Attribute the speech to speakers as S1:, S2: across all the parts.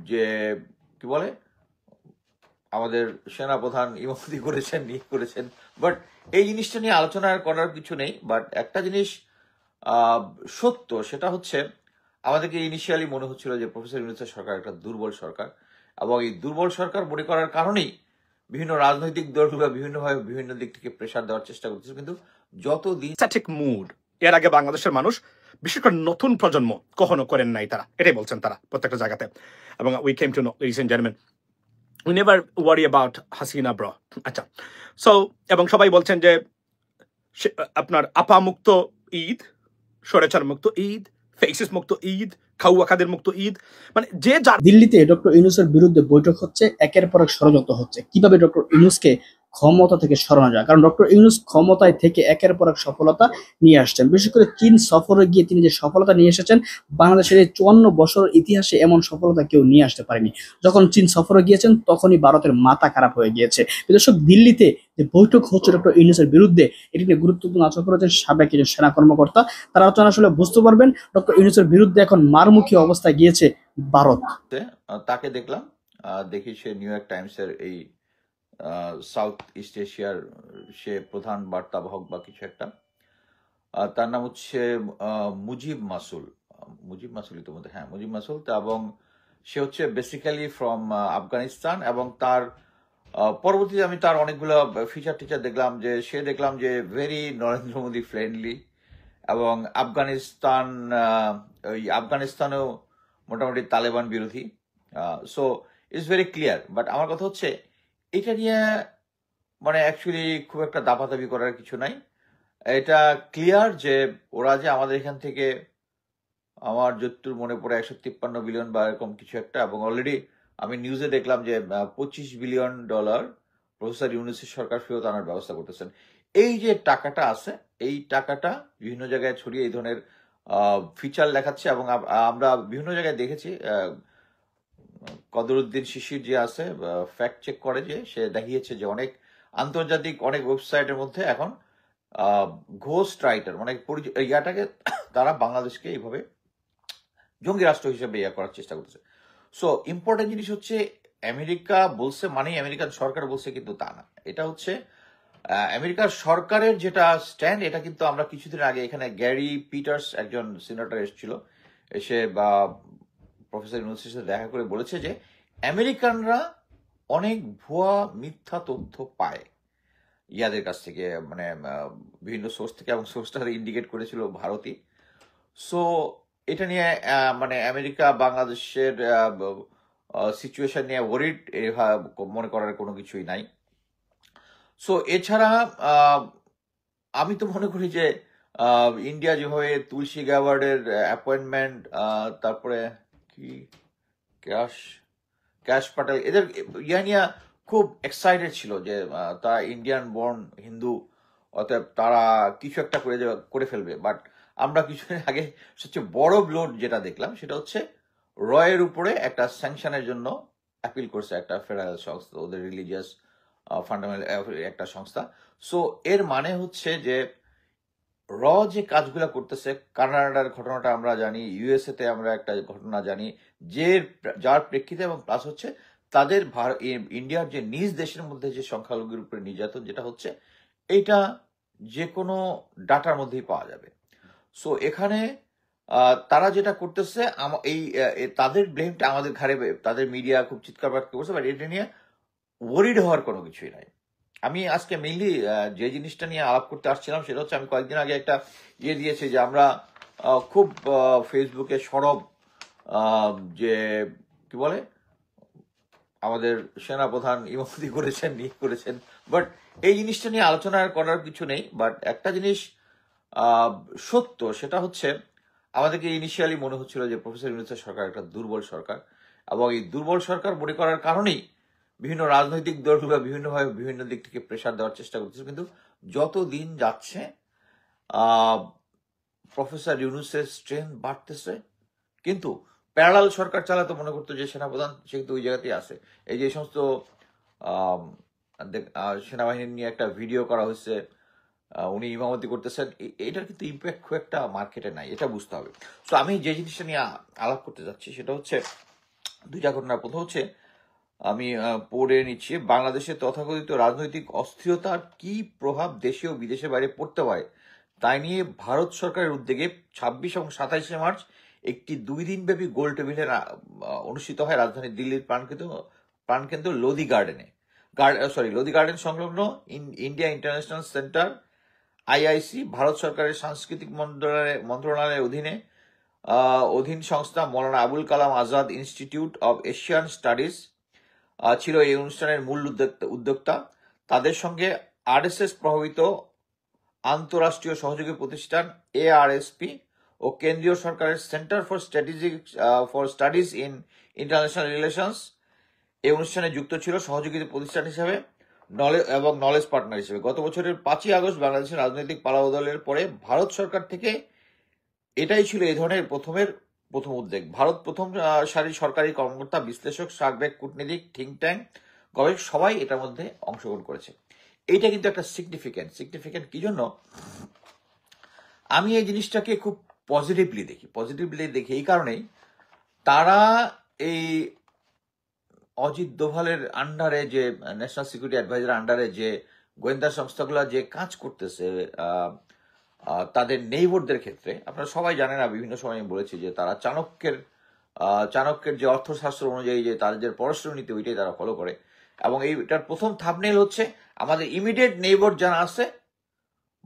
S1: যে কি বলে আমাদের সেনাপ্রধান ইমামতি করেছেন করেছেন, বাট এই জিনিসটা নিয়ে আলোচনা করার কিছু নেই। বাট একটা জিনিস সত্য, সেটা হচ্ছে আমাদেরকে ইনিশিয়ালি মনে হচ্ছিল যে প্রফেসর ইউনূসের সরকার একটা দুর্বল সরকার, এবং এই দুর্বল সরকার মনে করার কারণেই বিভিন্ন রাজনৈতিক দলগুলো বিভিন্নভাবে বিভিন্ন দিক থেকে প্রেশার দেওয়ার চেষ্টা করতেছে। কিন্তু যত দিন
S2: স্ট্যাটিক মুড এর আগে বাংলাদেশের মানুষ, বিশেষ করে নতুন প্রজন্ম কখনো করেন নাই, তারা এটাই বলছেন তারা প্রত্যেকটা জায়গাতে। এবং we came to know, ladies and gentleman, we never worry about Hasina bro. আচ্ছা, সো এবং সবাই বলছেন যে আপনার আপা মুক্ত ঈদ, স্বৈরাচার মুক্ত ঈদ, ফেসিস মুক্ত ঈদ, খাউয়া খাদের মুক্ত ঈদ, মানে যে যার।
S3: দিল্লিতে ডক্টর ইউনূসের বিরুদ্ধে বৈঠক হচ্ছে, একের পর এক ষড়যন্ত্র হচ্ছে কিভাবে ডক্টর ইউনূসকে ক্ষমতা থেকে সরানো যায়। কারণ ডক্টর ইউনূস ক্ষমতায় থেকে একের পর এক সফলতা নিয়ে আসছেন। বিশেষ করে চীন সফরে গিয়ে তিনি যে সফলতা নিয়ে এসেছেন, বাংলাদেশের এই 54 বছরের ইতিহাসে এমন সফলতা কেউ নিয়ে আসতে পারেনি। যখন চীন সফরে গিয়েছেন তখনই ভারতের মাথা খারাপ হয়ে গিয়েছে। দর্শক, দিল্লিতে যে বৈঠক হচ্ছে ডক্টর ইউনূসের বিরুদ্ধে, এটি নিয়ে গুরুত্বপূর্ণ আলোচনা করেছেন সাবেক কিছু সেনা কর্মকর্তা। তারা আলোচনা আসলে বুঝতে পারবেন ডক্টর ইউনূসের বিরুদ্ধে এখন মারমুখী অবস্থায় গিয়েছে ভারত।
S1: তাকে দেখলাম, দেখি সে নিউ ইয়র্ক টাইমসের এই সাউথ ইস্ট এশিয়ার সে প্রধান বার্তাবাহক বা কিছু একটা। তার নাম হচ্ছে মুজিব মাসুল, মুজিব মাসুল ইতিমধ্যে, হ্যাঁ মুজিব মাসুল। এবং সে হচ্ছে বেসিক্যালি ফ্রম আফগানিস্তান, এবং তার পরবর্তীতে আমি তার অনেকগুলো ফিচার টিচার দেখলাম, যে সে দেখলাম যে ভেরি নরেন্দ্র মোদী ফ্রেন্ডলি, এবং ওই আফগানিস্তানেও মোটামুটি তালেবান বিরোধী। So it's very clear. But আমার কথা হচ্ছে এটা নিয়ে মানে অ্যাকচুয়ালি খুব একটা দাপাদাপি করার কিছু নাই। এটা ক্লিয়ার যে ওরা যে আমাদের এখান থেকে, আমার যতদূর মনে পড়ে, 153 বিলিয়ন বা এরকম কিছু একটা, এবং অলরেডি আমি নিউজে দেখলাম যে $25 বিলিয়ন প্রফেসর ইউনূসের সরকার ফেরত আনার ব্যবস্থা করতেছেন। এই যে টাকাটা আছে, এই টাকাটা বিভিন্ন জায়গায় ছড়িয়ে এই ধরনের ফিচার লেখাচ্ছে, এবং আমরা বিভিন্ন জায়গায় দেখেছি। কদরুদ্দিন শিশির যে আছে, ফ্যাক্ট চেক করে, যে সে দেখিয়েছে যে অনেক আন্তর্জাতিক অনেক ওয়েবসাইটের মধ্যে এখন ঘোস্ট রাইটার মানে ইয়াটাকে তারা বাংলাদেশকে এইভাবে জঙ্গি রাষ্ট্র হিসেবে ইয়া করার চেষ্টা করতেছে। সো ইম্পর্টেন্ট জিনিস হচ্ছে আমেরিকা বলছে মানে আমেরিকান সরকার বলছে, কিন্তু তা না। এটা হচ্ছে আমেরিকার সরকারের যেটা স্ট্যান্ড, এটা কিন্তু আমরা কিছুদিন আগে এখানে গ্যারি পিটার্স একজন সিনেটর এসেছিল, এসে বা প্রফেসর ইউনূসের সাথে দেখা করে বলেছে যে আমেরিকানরা অনেক ভুয়া মিথ্যা তথ্য পায় ইয়াদের কাছ থেকে, মানে বিভিন্ন সোর্স থেকে, এবং সোর্সটা ইন্ডিকেট করেছিল ভারতই। সো এটা নিয়ে মানে আমেরিকা বাংলাদেশের সিচুয়েশন নিয়ে ওয়ারিড মনে করার কোনো কিছুই নাই। সো এছাড়া আমি তো মনে করি যে ইন্ডিয়া যেভাবে তুলসী গ্যাওয়ার্ডের অ্যাপয়েন্টমেন্ট, তারপরে কি ক্যাশ পাটেল, এদের ইয়া নিয়ে খুব এক্সাইটেড ছিল যে তারা ইন্ডিয়ান বর্ন হিন্দু, অতএব তারা কিছু একটা করে ফেলবে। বাট আমরা কিছুদিন আগে সবচেয়ে বড় ব্লোড যেটা দেখলাম, সেটা হচ্ছে রয়ের উপরে একটা স্যাংশনের জন্য অ্যাপিল করছে একটা ফেডারেল সংস্থা, ওদের রিলিজিয়াস ফান্ডামেন্টাল একটা সংস্থা। সো এর মানে হচ্ছে যে র যে কাজগুলা করতেছে, কানাডার ঘটনাটা আমরা জানি, ইউএসএ তে আমরা একটা ঘটনা জানি, যার প্রেক্ষিতে, এবং প্লাস হচ্ছে তাদের ইন্ডিয়ার যে নিজ দেশের মধ্যে যে সংখ্যালঘুর উপরে নির্যাতন যেটা হচ্ছে, এইটা যে কোনো ডাটার মধ্যেই পাওয়া যাবে। সো এখানে তারা যেটা করতেছে, তাদের ব্লেমটা আমাদের ঘাড়ে, তাদের মিডিয়া খুব চিৎকার বাদ করছে, বাট এটা নিয়ে ওয়ারিড হওয়ার কোনো কিছুই নাই। আমি আজকে মেইনলি যে জিনিসটা নিয়ে আলাপ করতে আসছিলাম, সেটা হচ্ছে আমি কয়েকদিন আগে একটা দিয়েছি যে আমরা খুব ফেসবুকে সরব যে কি বলে আমাদের সেনাপ্রধান ইমামতি করেছেন, বাট এই জিনিসটা নিয়ে আলোচনা করার কিছু নেই। বাট একটা জিনিস সত্য, সেটা হচ্ছে আমাদেরকে ইনিশিয়ালি মনে হচ্ছিল যে প্রফেসর ইউনূসের সরকার একটা দুর্বল সরকার, এবং এই দুর্বল সরকার মনে করার কারণেই বিভিন্ন রাজনৈতিক দলগুলো বিভিন্নভাবে বিভিন্ন দিক থেকে প্রেশার দেওয়ার চেষ্টা করতেছে। কিন্তু যত দিন যাচ্ছে প্রফেসর ইউনূসের স্ট্রেংথ বাড়তেছে, কিন্তু প্যারালাল সরকার চালাতে মনে করতো যে সেনাপ্রধান, সে কিন্তু ওই জায়গাতেই আছে। এই যে সমস্ত সেনাবাহিনী নিয়ে একটা ভিডিও করা হয়েছে, উনি ইমামতি করতেছেন, এটার কিন্তু ইম্প্যাক্ট খুব একটা মার্কেটে নাই, এটা বুঝতে হবে। তো আমি যে জিনিসটা নিয়ে আলাপ করতে যাচ্ছি, সেটা হচ্ছে দুইটা ঘটনা। প্রথম হচ্ছে আমি পড়ে নিচ্ছি, বাংলাদেশে তথাকথিত রাজনৈতিক অস্থিরতার কি প্রভাব দেশে ও বিদেশের বাইরে পড়তে পারে তাই নিয়ে ভারত সরকারের উদ্যোগে 26 এবং 27 মার্চ একটি 2 দিনব্যাপী গোল টেবিলের অনুষ্ঠিত হয় রাজধানী দিল্লির প্রাণকেন্দ্র লোধি গার্ডেনে। লোধি গার্ডেন সংলগ্ন ইন্ডিয়া ইন্টারন্যাশনাল সেন্টার আইআইসি ভারত সরকারের সাংস্কৃতিক মন্ত্রণালয়ের অধীন সংস্থা Maulana Abul Kalam Azad Institute of Asian Studies ছিল এই অনুষ্ঠানের মূল উদ্যোক্তা। তাদের সঙ্গে আরএসএস প্রভাবিত আন্তঃরাষ্ট্রীয় সহযোগী প্রতিষ্ঠান এআরএসপি ও কেন্দ্রীয় সরকারের centre for studies in international relations এই অনুষ্ঠানে যুক্ত ছিল সহযোগী প্রতিষ্ঠান হিসেবে এবং নলেজ পার্টনার হিসেবে। গত বছরের 5ই আগস্ট বাংলাদেশের রাজনৈতিক পালাবদলের পরে ভারত সরকার থেকে এটাই ছিল এই ধরনের প্রথম উদ্যোগ। ভারত প্রথম সারির সরকারি কর্মকর্তা, বিশ্লেষক, সার্ভে, কূটনীতিক, থিঙ্ক ট্যাঙ্ক, গবেষক সবাই এটার মধ্যে অংশগ্রহণ করেছে। এইটা কিন্তু একটা সিগনিফিক্যান্ট কি জন্য আমি এই জিনিসটাকে খুব পজিটিভলি দেখি এই কারণেই তারা এই অজিত দোভালের আন্ডারে যে ন্যাশনাল সিকিউরিটি অ্যাডভাইজার আন্ডারে যে গোয়েন্দা সংস্থাগুলো যে কাজ করতেছে তাদের নেইবরদের ক্ষেত্রে, আপনারা সবাই জানেন, না বিভিন্ন সময় আমি বলেছি যে তারা চাণক্যের যে অর্থশাস্ত্র অনুযায়ী যে তাদের যে পররাষ্ট্র নীতি ওইটাই তারা ফলো করে। এবং এইটার প্রথম থাম্বনেল হচ্ছে আমাদের ইমিডিয়েট নেইবর যারা আছে,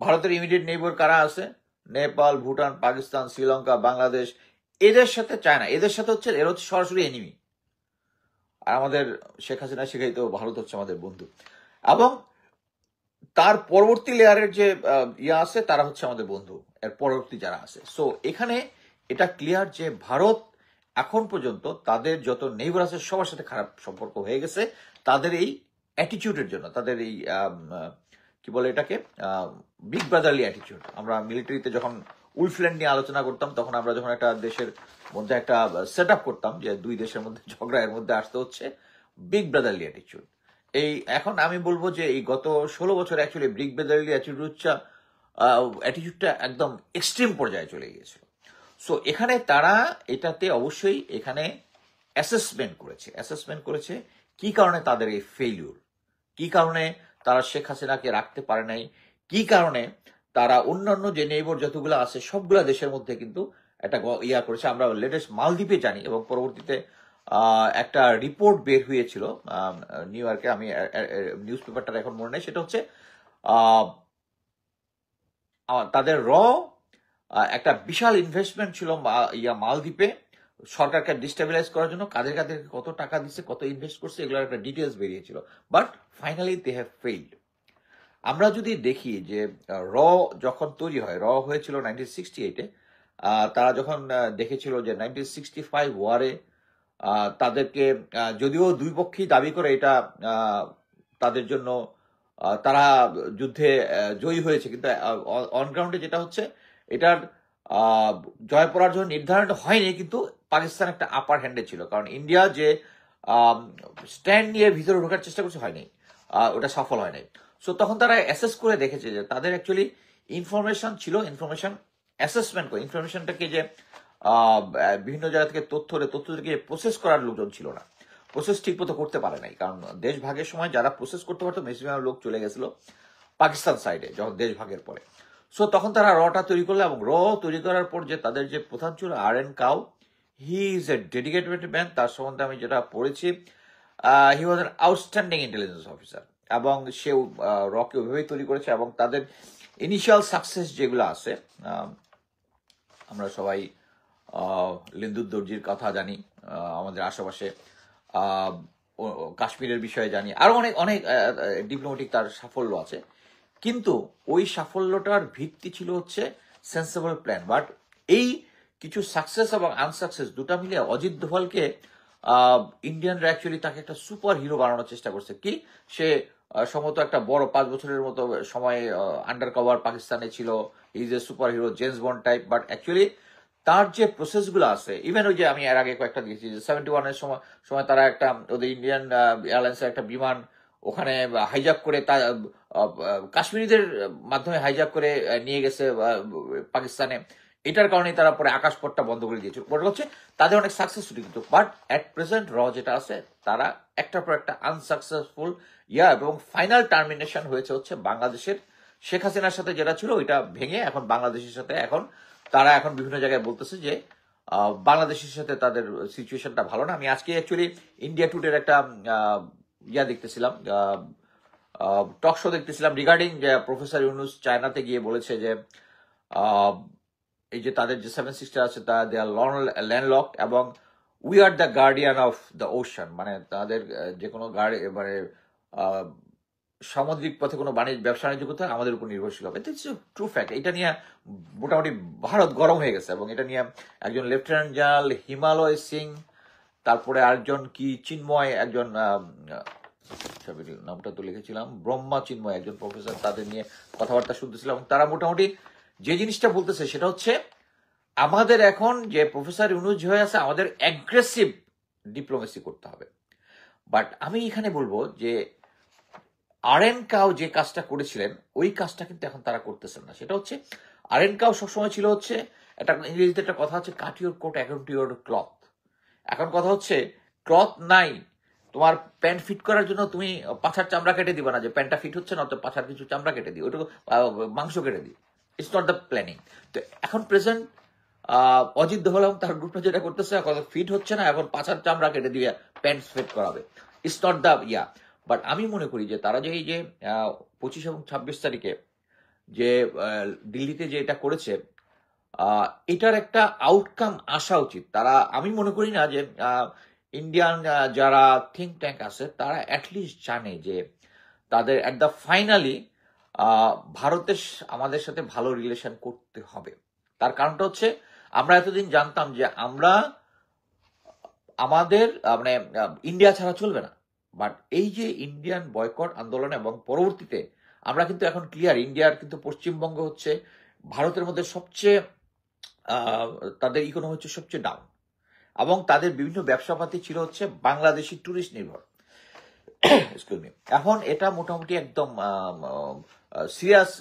S1: ভারতের ইমিডিয়েট নেইবর কারা আছে, নেপাল, ভুটান, পাকিস্তান, শ্রীলঙ্কা, বাংলাদেশ, এদের সাথে চায়না, এদের সাথে এরা হচ্ছে সরাসরি এনিমি। আর আমাদের শেখ হাসিনা শিখাইত ভারত হচ্ছে আমাদের বন্ধু। এবং তার পরবর্তী লেয়ারের যে আছে তারা হচ্ছে আমাদের বন্ধু, এর পরবর্তী যারা আছে। সো এখানে এটা ক্লিয়ার যে ভারত এখন পর্যন্ত তাদের যত নেইবার আছে সবার সাথে খারাপ সম্পর্ক হয়ে গেছে তাদের এই অ্যাটিটিউডের জন্য, তাদের এই কি বলে এটাকে বিগ ব্রাদারলি অ্যাটিটিউড। আমরা মিলিটারিতে যখন উলফল্যান্ড নিয়ে আলোচনা করতাম তখন আমরা যখন একটা দেশের মধ্যে একটা সেট আপ করতাম যে দুই দেশের মধ্যে ঝগড়া, এর মধ্যে আসতে হচ্ছে বিগ ব্রাদারলি অ্যাটিটিউড। এখন আমি বলবো যে এই গত 16 বছর অ্যাকচুয়ালি বিগ ব্রাদারলি অ্যাটিটিউডটা একদম এক্সট্রিম পর্যায়ে চলে গিয়েছিল। সো এখানে তারা এটাতে অবশ্যই এখানে অ্যাসেসমেন্ট করেছে কি কারণে তাদের এই ফেইলিউর, কি কারণে তারা শেখ হাসিনাকে রাখতে পারে নাই, কি কারণে তারা অন্যান্য যে নেইবর যতগুলো আছে সবগুলা দেশের মধ্যে কিন্তু একটা করেছে। আমরা লেটেস্ট মালদ্বীপে জানি এবং পরবর্তীতে একটা রিপোর্ট বের হয়েছিল নিউ ইয়র্কে, আমি নিউজ পেপারটা এখন মনে নেই, সেটা হচ্ছে তাদের একটা বিশাল ইনভেস্টমেন্ট ছিল মালদ্বীপে সরকারকে ডিস্টেবিলাইজ করার জন্য, কাদের কত টাকা দিচ্ছে, কত ইনভেস্ট করছে, এগুলোর একটা ডিটেলস বেরিয়েছিল। But finally they have failed. আমরা যদি দেখি যে যখন তৈরি হয়, হয়েছিল 1968-এ, তারা যখন দেখেছিল যে 1965 ওয়ারে তাদেরকে, যদিও দুই পক্ষই দাবি করে এটা তাদের জন্য তারা যুদ্ধে জয়ী হয়েছে, কিন্তু অনগ্রাউন্ডে যেটা হচ্ছে এটার জয় পরাজয় নির্ধারণ হয়নি, কিন্তু পাকিস্তান একটা আপার হ্যান্ডে ছিল। কারণ ইন্ডিয়া যে স্ট্যান্ড নিয়ে ভিতরে ঢোকার চেষ্টা করছে হয়নি, ওটা সফল হয় নাই। সো তখন তারা অ্যাসেস করে দেখেছে যে তাদের অ্যাকচুয়ালি ইনফরমেশন ছিল, ইনফরমেশন অ্যাসেসমেন্ট করে, ইনফরমেশনটাকে যে বিভিন্ন জায়গা থেকে তথ্যকে প্রসেস করার লোকজন ছিল না, প্রসেস ঠিক মতো করতে পারে নাই। কারণ দেশ ভাগের সময় যারা প্রসেস করতে পারতো ম্যাক্সিমাম লোক চলে গেছিল পাকিস্তান সাইডে যখন দেশ ভাগের পরে। সো তখন তারা টা তৈরি করলো, এবং তৈরি করার পর যে তাদের যে প্রধান ছিল RN Kao, he is a dedicated man. তার সম্বন্ধে আমি যেটা পড়েছি, he was an outstanding intelligence officer, এবং সেও কে ওইভাবেই তৈরি করেছে। এবং তাদের ইনিশিয়াল সাকসেস যেগুলো আছে, আমরা সবাই লিন্দুর দর্জির কথা জানি, আমাদের আশেপাশে কাশ্মীরের বিষয়ে জানি, আরো অনেক অনেক ডিপ্লোম্যাটিক তার সাফল্য আছে। কিন্তু ওই সাফল্যটার ভিত্তি ছিল হচ্ছে সেন্সেবল প্ল্যান। বাট এই কিছু সাকসেস এবং আনসাকসেস দুটা মিলে অজিত দোভালকে ইন্ডিয়ানরা অ্যাকচুয়ালি তাকে একটা সুপার হিরো বানানোর চেষ্টা করছে। কি সে সম্ভবত একটা বড় 5 বছরের মতো সময় আন্ডার কভার পাকিস্তানে ছিল, is a super hero, James bond type. But actually তার যে প্রসেসগুলো আছে, ইভেন ওই যে আমি এর আগে কয়েকটা দিয়েছি যে 71-এর সময় তারা একটা ওদের ইন্ডিয়ান এয়ারলাইন্সের একটা বিমান ওখানে হাইজ্যাক করে কাশ্মীরিদের মাধ্যমে হাইজ্যাক করে নিয়ে গেছে পাকিস্তানে, এটার কারণে তারা পরে আকাশপথটা বন্ধ করে দিয়েছে। ওটা হচ্ছে তাদের অনেক সাকসেসফুল, কিন্তু বাট অ্যাট প্রেজেন্ট যেটা আছে তারা একটার পর একটা আনসাকসেসফুল এবং ফাইনাল টার্মিনেশন হয়েছে হচ্ছে বাংলাদেশের শেখ হাসিনার সাথে যেটা ছিল ওইটা ভেঙে এখন বাংলাদেশের সাথে এখন তারা এখন বিভিন্ন জায়গায় বলতেছে যে বাংলাদেশের সাথে তাদের সিচুয়েশনটা ভালো না। আমি আজকে অ্যাকচুয়ালি ইন্ডিয়া টুডের একটা দেখতেছিলাম, টক শো দেখতেছিলাম রিগার্ডিং যে প্রফেসর ইউনুস চায়নাতে গিয়ে বলেছে যে এই যে তাদের যে 7 সিস্টার আছে তা দে আর ল্যান্ডলক এবং we are the guardian of the ocean, মানে তাদের যে কোনো মানে সামুদ্রিক পথে কোনো ব্যবসা বাণিজ্য করতে হয় আমাদের উপর নির্ভরশীল হবে। It's true fact. এটা নিয়ে মোটামুটি ভারত গরম হয়ে গেছে এবং এটা নিয়ে একজন লেফটেন্যান্ট জেনারেল হিমালয় সিং, তারপরে আরেকজন কি চিন্ময়, একজন নামটা তো লিখেছিলাম, ব্রহ্মা চিন্ময়, একজন প্রফেসর, তাদের নিয়ে কথাবার্তা শুনতেছিলাম এবং তারা মোটামুটি যে জিনিসটা বলতেছে সেটা হচ্ছে আমাদের এখন যে প্রফেসর ইউনুস হয়ে আছে আমাদের অ্যাগ্রেসিভ ডিপ্লোমেসি করতে হবে। বাট আমি এখানে বলবো যে আরএন কাউ যে কাজটা করেছিলেন ওই কাজটা কিন্তু এখন তারা করতেছেন না। সেটা হচ্ছে আরএন কাউ সবসময় ছিল হচ্ছে একটা ইংরেজিতে একটা কথা হচ্ছে cut your coat according to your cloth. এখন কথা হচ্ছে ক্লথ নাই, তোমার প্যান্ট ফিট করার জন্য তুমি পাছার চামড়া কেটে দিবা না, যে প্যান্টটা ফিট হচ্ছে না তো পাছার কিছু চামড়া কেটে দিই, ওইটুকু মাংস কেটে দিই। It's not the planning. তো এখন প্রেজেন্ট অজিত দোহলাম তার গ্রুপটা যেটা করতেছে এখন ফিট হচ্ছে না, এখন পাছার চামড়া কেটে দিয়ে প্যান্ট ফিট করাবে। ইটস নট দ্য বাট আমি মনে করি যে তারা যে এই যে 25 এবং 26 তারিখে যে দিল্লিতে যে এটা করেছে এটার একটা আউটকাম আসা উচিত। তারা, আমি মনে করি না যে ইন্ডিয়ান যারা থিঙ্ক ট্যাঙ্ক আছে তারা অ্যাটলিস্ট জানে যে তাদের অ্যাট দ্য ফাইনালি ভারতের আমাদের সাথে ভালো রিলেশন করতে হবে। তার কারণটা হচ্ছে আমরা এতদিন জানতাম যে আমরা আমাদের মানে ইন্ডিয়া ছাড়া চলবে না, বাট এই যে ইন্ডিয়ান বয়কট আন্দোলন এবং পরবর্তীতে আমরা কিন্তু এখন ক্লিয়ার ইন্ডিয়ার কিন্তু পশ্চিমবঙ্গ হচ্ছে ভারতের মধ্যে সবচেয়ে তাদের ইকোনমি হচ্ছে সবচেয়ে ডাউন এবং তাদের বিভিন্ন ব্যবসাপাতি ছিল হচ্ছে বাংলাদেশি ট্যুরিস্ট নির্ভর। এখন এটা মোটামুটি একদম সিরিয়াস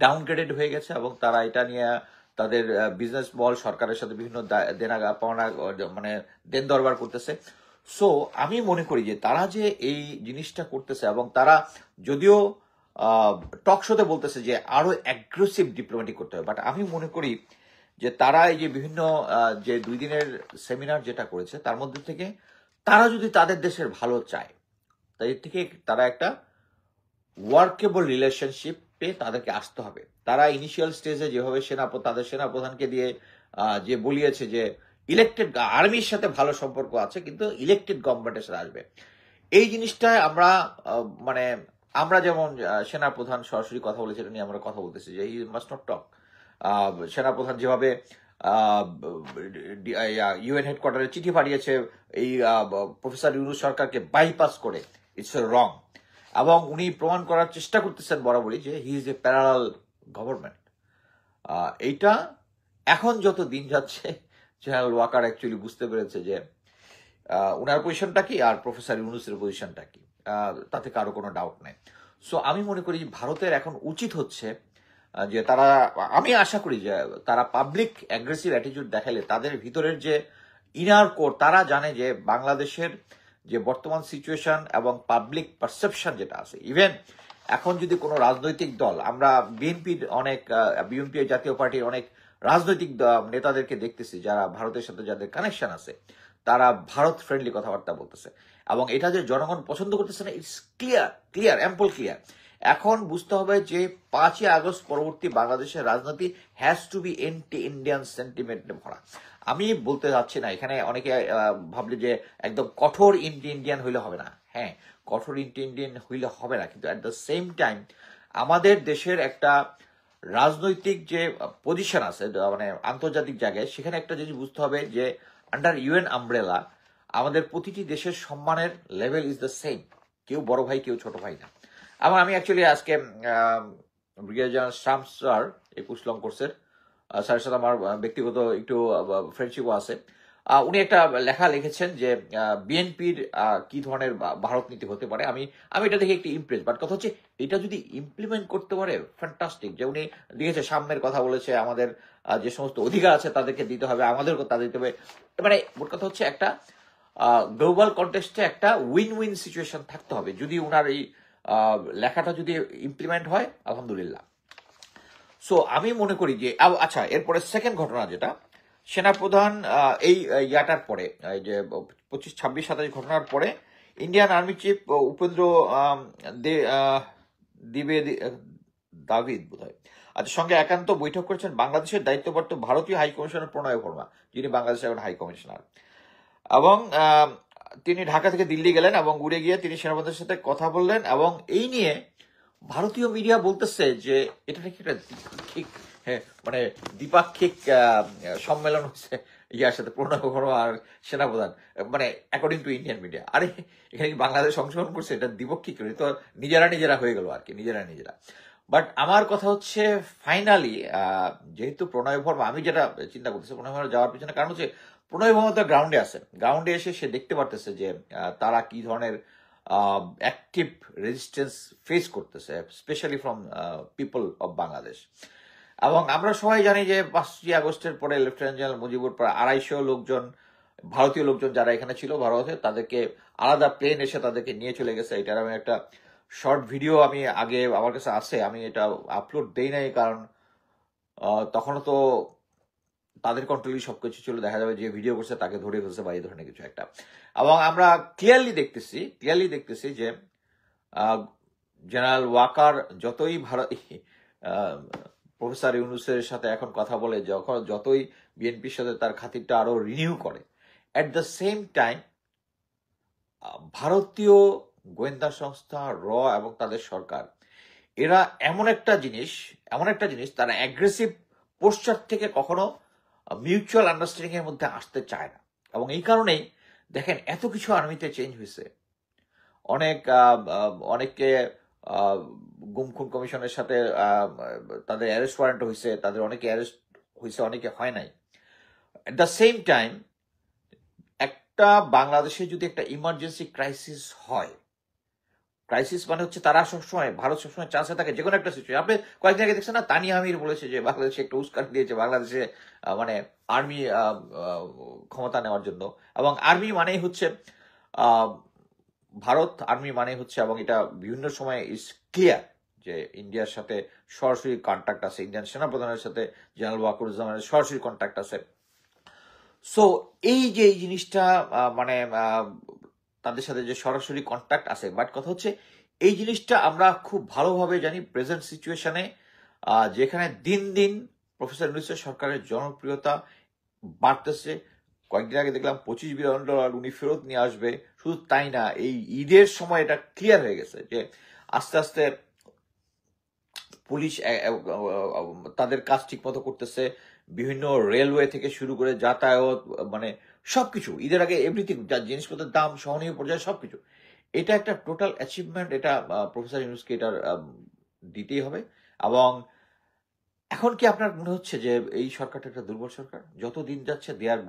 S1: ডাউনগ্রেডেড হয়ে গেছে এবং তারা এটা নিয়ে তাদের বিজনেস মল সরকারের সাথে বিভিন্ন দেনা পাওনা মানে দেন দরবার করতেছে। সো আমি মনে করি যে তারা যে এই জিনিসটা করতেছে এবং তারা যদিও টক শোতে বলতেছে যে আরো অ্যাগ্রেসিভ ডিপ্লোম্যাটিক করতে হবে, বাট আমি মনে করি যে তারা এই যে বিভিন্ন যে 2 দিনের সেমিনার যেটা করেছে তার মধ্যে থেকে তারা যদি তাদের দেশের ভালো চায় তাই থেকে তারা একটা ওয়ার্কেবল রিলেশনশিপে তাদেরকে আসতে হবে। তারা ইনিশিয়াল স্টেজে যেভাবে তাদের সেনাপ্রধানকে দিয়ে যে বলিয়েছে যে ইলেক্টেড আর্মির সাথে ভালো সম্পর্ক আছে কিন্তু ইলেক্টেড গভর্নমেন্টের সাথে আসবে, এই জিনিসটা আমরা মানে আমরা যেমন সেনাপ্রধান সরাসরি কথা বলেছে এটা নিয়ে আমরা কথা বলতেছি যে হি মাস্ট নট টক। সেনাপ্রধান যেভাবে ইউএন হেডকোয়ার্টারে চিঠি পাঠিয়েছে এই প্রফেসর ইউনুস সরকারকে বাইপাস করে, ইটস রং। এবং উনি প্রমাণ করার চেষ্টা করতেছেন বরাবরই যে হি ইজ এ প্যারালাল গভর্নমেন্ট। এইটা এখন যত দিন যাচ্ছে জেনারেল ওয়াকার অ্যাকচুয়ালি বুঝতে পেরেছে যে উনার পজিশনটা কি আর প্রফেসর ইউনুসের পজিশনটা কি, তাতে কারো কোনো ডাউট নেই। সো আমি মনে করি ভারতের এখন উচিত হচ্ছে যে তারা, আমি আশা করি যে তারা পাবলিক অ্যাগ্রেসিভ অ্যাটিটিউড দেখালে তাদের ভিতরের যে ইনার কোর তারা জানে যে বাংলাদেশের যে বর্তমান সিচুয়েশন এবং পাবলিক পারসেপশন যেটা আছে, ইভেন এখন যদি কোনো রাজনৈতিক দল, আমরা বিএনপি জাতীয় পার্টির অনেক রাজনৈতিক নেতাদেরকে দেখতেছি যারা ভারতের সাথে যাদের কানেকশন আছে তারা ভারত ফ্রেন্ডলি কথাবার্তা বলতেছে এবং এটা যে জনগণ পছন্দ করতেছে না, ইটস ক্লিয়ার অ্যাম্পল ক্লিয়ার। এখন বুঝতে হবে যে 5ই আগস্ট পরবর্তী বাংলাদেশের রাজনীতি has to be anti Indian সেন্টিমেন্টে ভরা। আমি বলতে যাচ্ছি না, এখানে অনেকে ভাবলে যে একদম কঠোর ইন্ডিয়ান হইলে হবে না। হ্যাঁ, কঠোর ইন্ডিয়ান হইলে হবে না, কিন্তু অ্যাট দ্য সেম টাইম আমাদের দেশের একটা রাজনৈতিক যে পজিশন আছে মানে আন্তর্জাতিক জায়গায় সেখানে একটা জিনিস বুঝতে হবে যে আন্ডার ইউএন আমব্রেলা আমাদের প্রতিটি দেশের সম্মানের লেভেল ইজ দ্য সেম, কেউ বড় ভাই কেউ ছোট ভাই না। আমি অ্যাকচুয়ালি আজকে brigadier general Shams sir 21 long কোর্সের স্যারের সাথে আমার ব্যক্তিগত একটু ফ্রেন্ডশিপও আছে। উনি একটা লেখা লিখেছেন যে বিএনপির কি ধরনের ভারত নীতি হতে পারে। আমি এটা দেখে একটু ইমপ্রেস, বাট কথা হচ্ছে এটা যদি ইমপ্লিমেন্ট করতে পারে ফ্যান্টাস্টিক। যে উনি দিয়েছে সাম্যের কথা বলেছে, আমাদের যে সমস্ত অধিকার আছে তাদেরকে দিতে হবে, আমাদেরকে তাদের দিতে হবে। মানে মোট কথা হচ্ছে একটা গ্লোবাল কন্টেক্সটে একটা উইন উইন সিচুয়েশন থাকতে হবে। যদি উনার এই লেখাটা যদি ইমপ্লিমেন্ট হয়, আলহামদুলিল্লাহ। সো আমি মনে করি যে আচ্ছা, এরপরে সেকেন্ড ঘটনা যেটা, সেনাপ্রধান এই ইয়াটার পরে, এই যে 25, 26, 27 ঘটনার পরে Indian army chief Upendra David বোধহয় আচ্ছা সঙ্গে একান্ত বৈঠক করেছেন বাংলাদেশের দায়িত্বপ্রাপ্ত ভারতীয় হাই কমিশনার প্রণয় বর্মা, যিনি বাংলাদেশের এখন হাই কমিশনার। এবং তিনি ঢাকা থেকে দিল্লি গেলেন এবং উড়ে গিয়ে তিনি সেনাপ্রধানের সাথে কথা বললেন। এবং এই নিয়ে ভারতীয় মিডিয়া বলতেছে যে এটা নাকি একটা দ্বিপাক্ষিক, মানে দ্বিপাক্ষিক সম্মেলন হচ্ছে ইয়ার সাথে, প্রণয় বর্মা আর সেনাপ্রধান, মানে অ্যাকর্ডিং টু ইন্ডিয়ান মিডিয়া। আরে এখানে কি বাংলাদেশ অংশগ্রহণ করছে? এটা দ্বিপাক্ষিক তো নিজেরা হয়ে গেল আর কি, নিজেরা। বাট আমার কথা হচ্ছে ফাইনালি যেহেতু প্রণয় বর্মা, আমি যেটা চিন্তা করতেছি প্রণয় বর্মা যাওয়ার পিছনে কারণ হচ্ছে প্রণয় বর্মা তো গ্রাউন্ডে আছে, গ্রাউন্ডে এসে সে দেখতে পারতেছে যে তারা কি ধরনের অ্যাক্টিভ রেজিস্ট্যান্স ফেস করতেছে, specially from people of Bangladesh. এবং আমরা সবাই জানি যে 5ই আগস্টের পরে লেফটেন্যান্ট জেনারেল মুজিবুর পরে 250 লোকজন, ভারতীয় লোকজন যারা এখানে ছিল ভারতে, তাদেরকে আলাদা প্লেন এসে তাদেরকে নিয়ে চলে গেছে। এটার আমি একটা শর্ট ভিডিও আমি আগে আমার কাছে আছে, আমি এটা আপলোড দেই নাই কারণ তখনও তো তাদের কন্ট্রোলই সবকিছু ছিল, দেখা যাবে যে ভিডিও করছে তাকে ধরে ফেলছে বা এই ধরনের কিছু একটা। এবং আমরা ক্লিয়ারলি দেখতেছি যে জেনারেল ওয়াকার যতই প্রফেসর ইউনূসের সাথে এখন কথা বলে, যতই বিএনপির সাথে তার খাতিরটা আরো রিনিউ করে, এট দ্য সেম টাইম ভারতীয় গোয়েন্দা সংস্থা র এবং তাদের সরকার, এরা এমন একটা জিনিস তারা অ্যাগ্রেসিভ পোস্টার থেকে কখনো মিউচুয়াল আন্ডারস্ট্যান্ডিং এর মধ্যে আসতে চায় না। এবং এই কারণেই দেখেন এত কিছু আর্মিতে চেঞ্জ হয়েছে। অনেককে গুম খুন কমিশনের সাথে তাদের অ্যারেস্ট ওয়ারেন্ট হয়েছে, তাদের অনেকে অ্যারেস্ট হয়েছে, অনেকে হয় নাই। এট দ্য সেম টাইম একটা বাংলাদেশে যদি একটা ইমার্জেন্সি ক্রাইসিস হয়, ক্রাইসিস মানে হচ্ছে তারা সবসময়, ভারত সবসময় চান্সে থাকে যে কোনো একটা সিচুয়েশন। আপনি কয়েকদিন আগে দেখছেন না, তানিয়া আমির বলেছে যে বাংলাদেশে একটা উস্কানি দিয়েছে বাংলাদেশে মানে আর্মি ক্ষমতা নেওয়ার জন্য। এবং আর্মি মানেই হচ্ছে ভারত, আর্মি মানে হচ্ছে, এবং এটা বিভিন্ন সময় ইজ ক্লিয়ার যে ইন্ডিয়ার সাথে সরাসরি কন্ট্যাক্ট আছে, ইন্ডিয়ান সেনাপ্রধানের সাথে জেনারেল ওয়াকারুজ্জামানের সরাসরি কন্ট্যাক্ট আছে। সো এই যে এই জিনিসটা মানে তাদের সাথে যে সরাসরি কন্ট্যাক্ট আছে, বাট কথা হচ্ছে এই জিনিসটা আমরা খুব ভালোভাবে জানি প্রেজেন্ট সিচুয়েশনে, যেখানে দিন দিন প্রফেসর ইউনূসের সরকারের জনপ্রিয়তা বাড়তেছে। কয়েকদিন আগে দেখলাম $25 বিলিয়ন উনি ফেরত নিয়ে আসবে। শুধু তাই না, এই ঈদের সময় এটা ক্লিয়ার হয়ে গেছে যে আস্তে আস্তে পুলিশ তাদের কাজ ঠিক মতো করতেছে, বিভিন্ন রেলওয়ে থেকে শুরু করে যাতায়াত, মানে সবকিছু ঈদের আগে এভরিথিং, যা জিনিসপত্রের দাম সহনীয় পর্যায়ে সবকিছু, এটা একটা টোটাল অ্যাচিভমেন্ট। এটা প্রফেসর ইউনূসকে এটার দিতেই হবে। এবং এখন কি আপনার মনে হচ্ছে যে এই সরকারটা একটা দুর্বল সরকার? যত দিন যাচ্ছে দে আর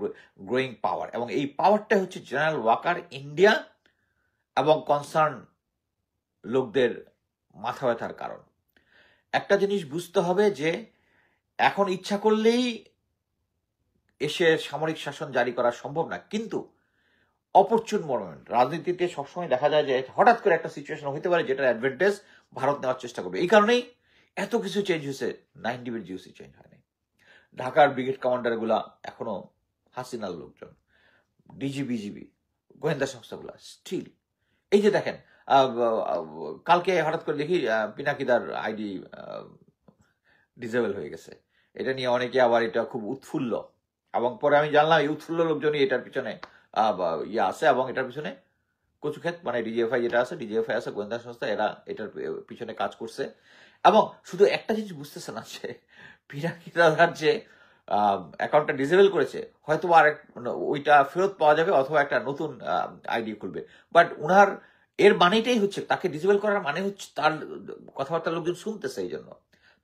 S1: গ্রোয়িং পাওয়ার, এবং এই পাওয়ারটা হচ্ছে জেনারেল ওয়াকার, ইন্ডিয়া এবং কনসার্ন লোকদের মাথা ব্যথার কারণ। একটা জিনিস বুঝতে হবে যে এখন ইচ্ছা করলেই এসে সামরিক শাসন জারি করা সম্ভব না, কিন্তু অপরচুন মোমেন্ট, রাজনীতিতে সবসময় দেখা যায় যে হঠাৎ করে একটা সিচুয়েশন হতে পারে যেটার অ্যাডভান্টেজ ভারত নেওয়ার চেষ্টা করবে। এই কারণেই এত কিছু চেঞ্জ হয়েছে, 9 জিওসি চেঞ্জ হয়নি। ঢাকার ব্রিগেড কমান্ডার গুলা এখনো হাসিনার লোকজন, ডিজি বিজিবি গোয়েন্দা সংস্থাগুলা স্টিল। এই যে দেখেন কালকে হঠাৎ করে দেখি পিনাকিদার আইডি ডিসেবল হয়ে গেছে। এটা নিয়ে অনেকে আবার এটা খুব উৎফুল্ল, এবং পরে আমি জানলাম এই উৎফুল্ল লোকজনই এটার পিছনে ইয়ে আছে, এবং এটার পিছনে কচুক্ষেত মানে ডিজিএফআই যেটা আছে, ডিজিএফআই আছে গোয়েন্দা সংস্থা, এরা এটার পিছনে কাজ করছে। এবং শুধু একটা জিনিস বুঝতেছে না যে পিনাকিদার যে অ্যাকাউন্টটা ডিসেবল করেছে, হয়তো আর ওইটা ফেরত পাওয়া যাবে অথবা একটা নতুন আইডি খুলবে। বাট উনার এর মানেটাই হচ্ছে, তাকে ডিসেবল করার মানে হচ্ছে তার কথাবার্তা লোকজন শুনতেছে, এই জন্য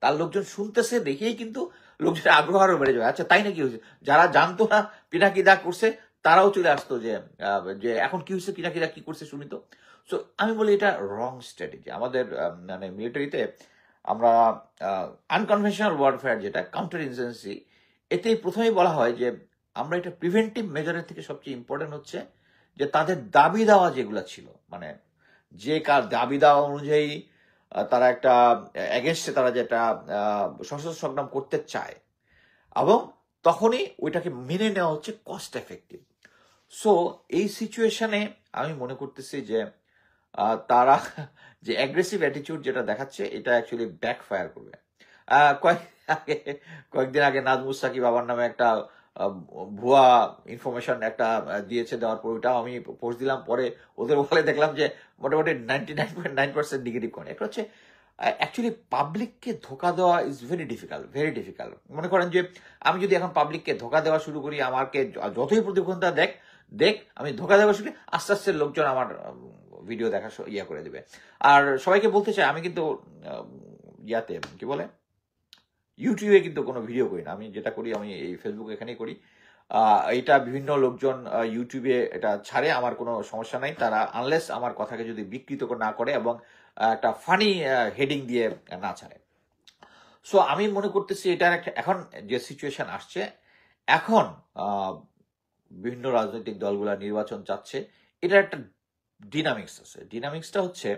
S1: তার লোকজন শুনতেছে দেখেই কিন্তু লোকজনের আগ্রহ আরো বেড়ে যাবে। আচ্ছা তাই নাকি হয়েছে, যারা জানতো না পিনাকিদা করছে তারাও চলে আসতো যে যে এখন কি হচ্ছে, কিনা কিনা কি করছে শুনি তো। সো আমি বলি এটা রং স্ট্র্যাটেজি। আমাদের মানে মিলিটারিতে আমরা আনকনভেনশনাল ওয়ারফেয়ার, যেটা কাউন্টার ইনসার্জেন্সি, এতেই প্রথমেই বলা হয় যে আমরা এটা প্রিভেন্টিভ মেজারের থেকে সবচেয়ে ইম্পর্টেন্ট হচ্ছে যে তাদের দাবি দেওয়া যেগুলো ছিল, মানে যে কার দাবি দেওয়া অনুযায়ী তারা একটা এগেনস্টে তারা যেটা সশস্ত্র সংগ্রাম করতে চায়, এবং তখনই ওইটাকে মেনে নেওয়া হচ্ছে কস্ট এফেক্টিভ। সো এই সিচুয়েশনে আমি মনে করতেছি যে তারা যে অ্যাগ্রেসিভ অ্যাটিটিউড যেটা দেখাচ্ছে, এটা অ্যাকচুয়ালি ব্যাকফায়ার করবে। কয়েকদিন আগে নাজমুস সাকিব বাবার নামে একটা ভুয়া ইনফরমেশন একটা দিয়েছে, দেওয়ার পর ওইটাও আমি পোস্ট দিলাম, পরে ওদের বলে দেখলাম যে মোটামুটি 99.9% নেগেটিভ কমেন্ট। একটা হচ্ছে অ্যাকচুয়ালি পাবলিককে ধোকা দেওয়া is very difficult, very difficult. মনে করেন যে আমি যদি এখন পাবলিককে ধোকা দেওয়া শুরু করি, আমাকে যতই প্রতিবন্ধতা দেখ আমি ধোকা দেওয়া শুরু, আস্তে আস্তে লোকজন আমার ভিডিও দেখা ইয়া করে দেবে। আর সবাইকে বলতে চাই, আমি কিন্তু ইয়াতে কি বলে ইউটিউবে কিন্তু কোনো ভিডিও করি না। আমি যেটা করি, আমি এই ফেসবুক এখানেই করি। এটা বিভিন্ন লোকজন ইউটিউবে এটা ছাড়ে, আমার কোনো সমস্যা নাই। তারা আনলেস আমার কথাকে যদি বিকৃত না করে এবং একটা ফানি হেডিং দিয়ে না ছাড়ে। সো আমি মনে করতেছি এটার একটা এখন যে সিচুয়েশন আসছে, এখন বিভিন্ন রাজনৈতিক দলগুলা নির্বাচন চাচ্ছে, এটার একটা ডিনামিক্স আছে। ডিনামিক্সটা হচ্ছে,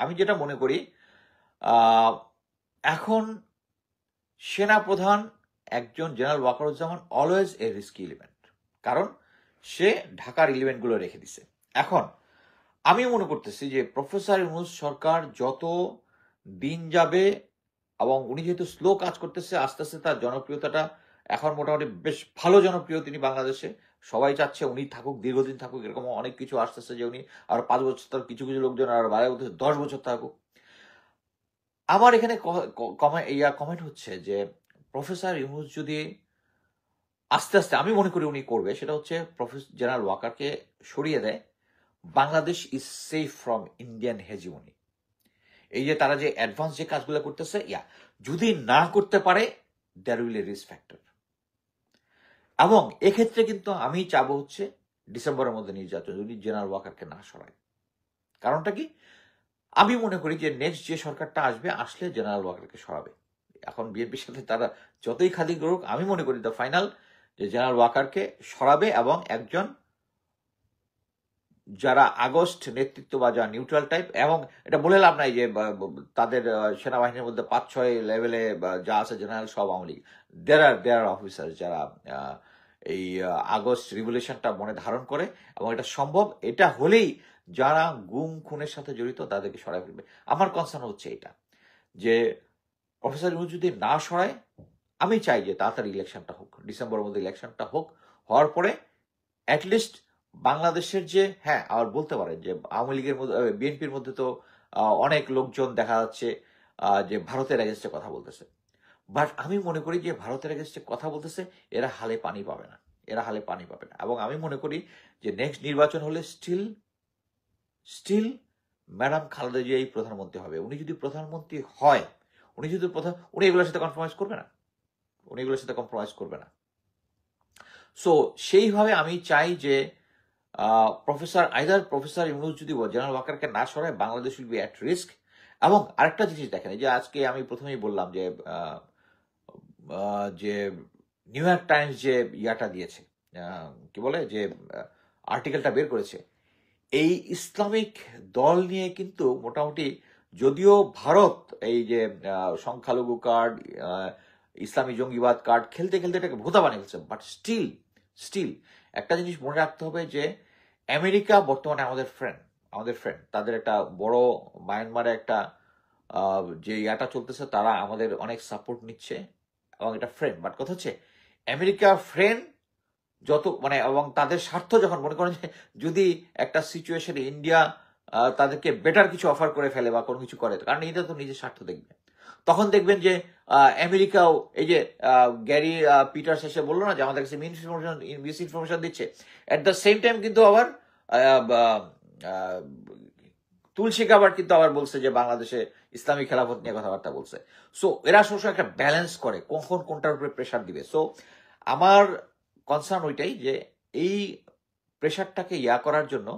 S1: আমি যেটা মনে করি এখন সেনাপ্রধান একজন general Wakeruzzaman always a risky element, কারণ সে ঢাকার এলিমেন্টগুলো রেখে দিছে। এখন আমি মনে করতেছি যে প্রফেসর ইউনূস সরকার যত দিন যাবে, এবং উনি যেহেতু স্লো কাজ করতেছে, আস্তে আস্তে তার জনপ্রিয়তাটা এখন মোটামুটি বেশ ভালো জনপ্রিয় তিনি বাংলাদেশে। সবাই চাচ্ছে উনি থাকুক, দীর্ঘদিন থাকুক, এরকম অনেক কিছু আসতেছে যে উনি আর 5 বছর, তার কিছু কিছু লোকজন আর 10 বছর থাকুক। আমার এখানে কমেন্ট হচ্ছে যে প্রফেসর ইউনূস যদি আস্তে আস্তে, আমি মনে করি উনি করবে, সেটা হচ্ছে প্রফেসর জেনারেল ওয়াকারকে সরিয়ে দেয়, Bangladesh is safe from Indian hegemony. এই যে তারা যে অ্যাডভান্স যে কাজগুলো করতেছে, যদি না করতে পারে, there will a risk factor. এবং এক্ষেত্রে কিন্তু আমি চাবো হচ্ছে ডিসেম্বরের মধ্যে নির্যাতন, যদি জেনারেল ওয়াকারকে না সরায়। কারণটা কি, আমি মনে করি যে নেক্সট যে সরকারটা আসলে জেনারেল ওয়াকারকে সরাবে। এখন বিএনপির সাথে তারা যতই খালি করুক, আমি মনে করি দ্য ফাইনাল যে জেনারেল ওয়াকারকে সরাবে, এবং একজন যারা আগস্ট নেতৃত্ব বা যারা নিউট্রাল টাইপ, এবং এটা বলে লাভ নাই যে তাদের সেনাবাহিনীর মধ্যে 5-6 লেভেলে যা আছে জেনারেল সব আওয়ামী লীগ, দেয়ার আর অফিসার যারা এই আগস্ট রিভলিউশনটা মনে ধারণ করে, এবং এটা সম্ভব। এটা হলেই যারা গুম খুনের সাথে জড়িত তাদেরকে সরাই ফেলবে। আমার কনসার্ন হচ্ছে এটা, যে প্রফেসর ইউনূস যদি না সরায়, আমি চাই যে তাড়াতাড়ি ইলেকশনটা হোক, ডিসেম্বরের মধ্যে ইলেকশনটা হোক। হওয়ার পরে অ্যাটলিস্ট বাংলাদেশের যে, আর বলতে পারেন যে আওয়ামী লীগের মধ্যে, বিএনপির মধ্যে তো অনেক লোকজন দেখা যাচ্ছে যে ভারতের এগেনস্টে কথা বলতেছে। বাট আমি মনে করি যে ভারতের এগেনস্টে কথা বলতেছে, এরা হালে পানি পাবে না, এবং আমি মনে করি যে নেক্সট নির্বাচন হলে স্টিল ম্যাডাম খালেদা জিয়াই প্রধানমন্ত্রী হবে। উনি যদি প্রধানমন্ত্রী হয়, উনি এগুলোর সাথে কম্প্রোমাইজ করবে না। সো সেইভাবে আমি চাই যে প্রফেসর ইউনূস যদি জেনারেল ওয়াকারকে না সরায়, Bangladesh will be at risk. এবং আরেকটা জিনিস দেখেন, যে আজকে আমি প্রথমেই বললাম যে যে নিউ ইয়র্ক টাইমস যে ইয়াটা দিয়েছে, কি বলে, যে আর্টিকেলটা বের করেছে, এই ইসলামিক দল নিয়ে কিন্তু মোটামুটি, যদিও ভারত এই যে সংখ্যালঘু কার্ড, ইসলামী জঙ্গিবাদ কার্ড খেলতে এটাকে ভোতা বানিয়ে ফেলছে, বাট স্টিল একটা জিনিস মনে রাখতে হবে যে আমেরিকা বর্তমানে আমাদের ফ্রেন্ড। তাদের একটা বড় মায়ানমারে একটা যে ইয়াটা চলতেছে, তারা আমাদের অনেক সাপোর্ট নিচ্ছে, এবং এটা ফ্রেন্ড। বাট কথা হচ্ছে আমেরিকা ফ্রেন্ড যত, মানে, এবং তাদের স্বার্থ যখন মনে করেন যে যদি একটা সিচুয়েশনে ইন্ডিয়া তাদেরকে বেটার কিছু অফার করে ফেলে বা কোনো কিছু করে, কারণ এটা তো নিজের স্বার্থ দেখবে, তখন দেখবেন যে আমেরিকাও, এই যে গ্যারি পিটার্স এসে বললো না যে আমাদের কাছে মিস ইনফরমেশন দিচ্ছে, এট দ্য সেম টাইম কিন্তু আবার তুলসী গাবার কিন্তু আবার বলছে যে বাংলাদেশে ইসলামী খেলাফত নিয়ে কথাবার্তা বলছে। সো এরা সবসময় একটা ব্যালেন্স করে কখন কোনটার উপরে প্রেশার দিবে। সো আমার কনসার্ন ওইটাই যে এই প্রেশারটাকে করার জন্য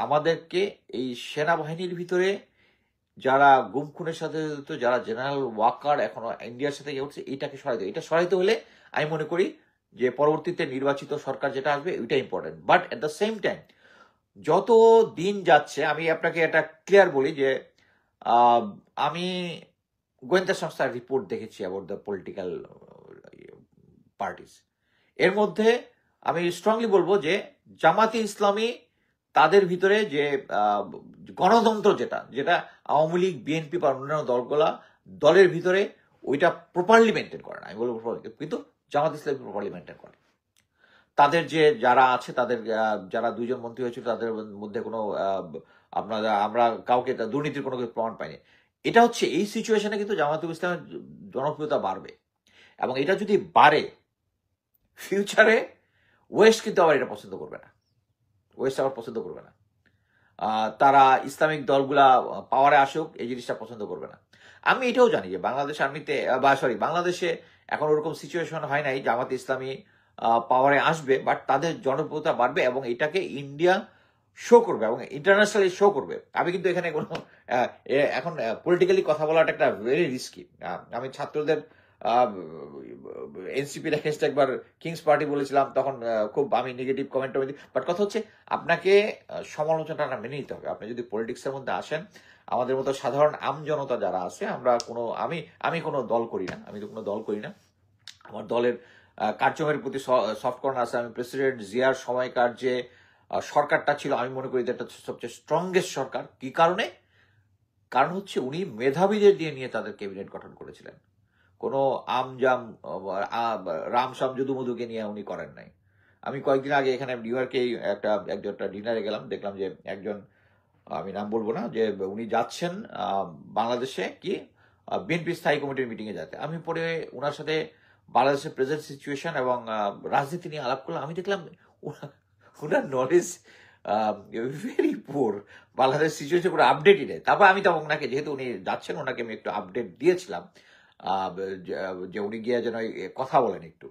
S1: আমাদেরকে এই সেনাবাহিনীর ভিতরে যারা গুম খুনের সাথে জড়িত, যারা জেনারেল ওয়াকার এখনো ইন্ডিয়ার সাথে উঠছে, এটাকে সরাইতে, এটা সরাইতে হলে আমি মনে করি যে পরবর্তীতে নির্বাচিত সরকার যেটা আসবে ওইটা important. But at the same time যত দিন যাচ্ছে, আমি আপনাকে এটা ক্লিয়ার বলি যে আমি গোয়েন্দা সংস্থার রিপোর্ট দেখেছি অ্যাবাউট দ্য পলিটিক্যাল পার্টিস। এর মধ্যে আমি স্ট্রংলি বলবো যে জামাতে ইসলামী তাদের ভিতরে যে গণতন্ত্র যেটা যেটা আওয়ামী লীগ, বিএনপি বা অন্যান্য দলের ভিতরে ওইটা প্রপারলি মেনটেন করে না, আমি বলবো কিন্তু জামাত ইসলামী প্রপারলি মেনটেন করে। তাদের যে যারা আছে, তাদের যারা 2 জন মন্ত্রী হয়েছিল, তাদের মধ্যে কোনো আমরা কাউকে দুর্নীতির কোনো প্রমাণ পাইনি। এটা হচ্ছে এই সিচুয়েশনে কিন্তু জামাতুল ইসলামের জনপ্রিয়তা বাড়বে, এবং এটা যদি বাড়ে ফিউচারে ওয়েস্ট কিন্তু আবার এটা পছন্দ করবে না, ওয়েস্ট আবার পছন্দ করবে না। তারা ইসলামিক দলগুলা পাওয়ারে আসুক এই জিনিসটা পছন্দ করবে না। আমি এটাও জানি যে বাংলাদেশ আর্মিতে বাংলাদেশে এখন ওরকম সিচুয়েশন হয় নাই জামাতে ইসলামী পাওয়ারে আসবে, বাট তাদের জনপ্রিয়তা বাড়বে এবং এটাকে ইন্ডিয়া শো করবে এবং ইন্টারন্যাশনালি শো করবে। আমি কিন্তু এখানে কোনো এখন পলিটিক্যালি কথা বলাটা একটা ভেরি রিস্কি। আমি ছাত্রদের এনসিপির এগেইনস্ট একবার কিংস পার্টি বলেছিলাম, তখন খুব আমি নেগেটিভ কমেন্ট দিই। বাট কথা হচ্ছে আপনাকে সমালোচনাটা মেনে নিতে হবে। আপনি যদি পলিটিক্সের মধ্যে আসেন, আমাদের মতো সাধারণ আমজনতা যারা আছে, আমরা কোনো আমি কোনো দল করি না, আমি তো কোনো দল করি না। আমার দলের কার্যক্রমের প্রতি সফট কর্নার আছে। আমি প্রেসিডেন্ট জিয়ার সময়কার যে সরকারটা ছিল, আমি মনে করি এটা সবচেয়ে স্ট্রংগেস্ট সরকার। কি কারণে? কারণ হচ্ছে উনি মেধাবীদের দিয়ে নিয়ে তাদের ক্যাবিনেট গঠন করেছিলেন। কোনো আমজাম রামসাম যদুমধুকে নিয়ে উনি করেন নাই। আমি কয়েকদিন আগে এখানে নিউ ইয়র্কে একটা ডিনারে গেলাম, দেখলাম যে একজন, আমি নাম বলবো না, যে উনি যাচ্ছেন বাংলাদেশে কি বিএনপি স্থায়ী কমিটির মিটিং এ যাতে। আমি পরে ওনার সাথে বাংলাদেশের প্রেজেন্ট সিচুয়েশন এবং রাজনীতি নিয়ে আলাপ করলাম। আমি দেখলাম ওনার নলেজ ভেরি পুর, বাংলাদেশ সিচুয়েশন কোনো আপডেটই নেই। তারপর আমি তখন ওনাকে, যেহেতু উনি যাচ্ছেন, ওনাকে আমি একটু আপডেট দিয়েছিলাম যে উনি গিয়ে যেন কথা বলেন একটু।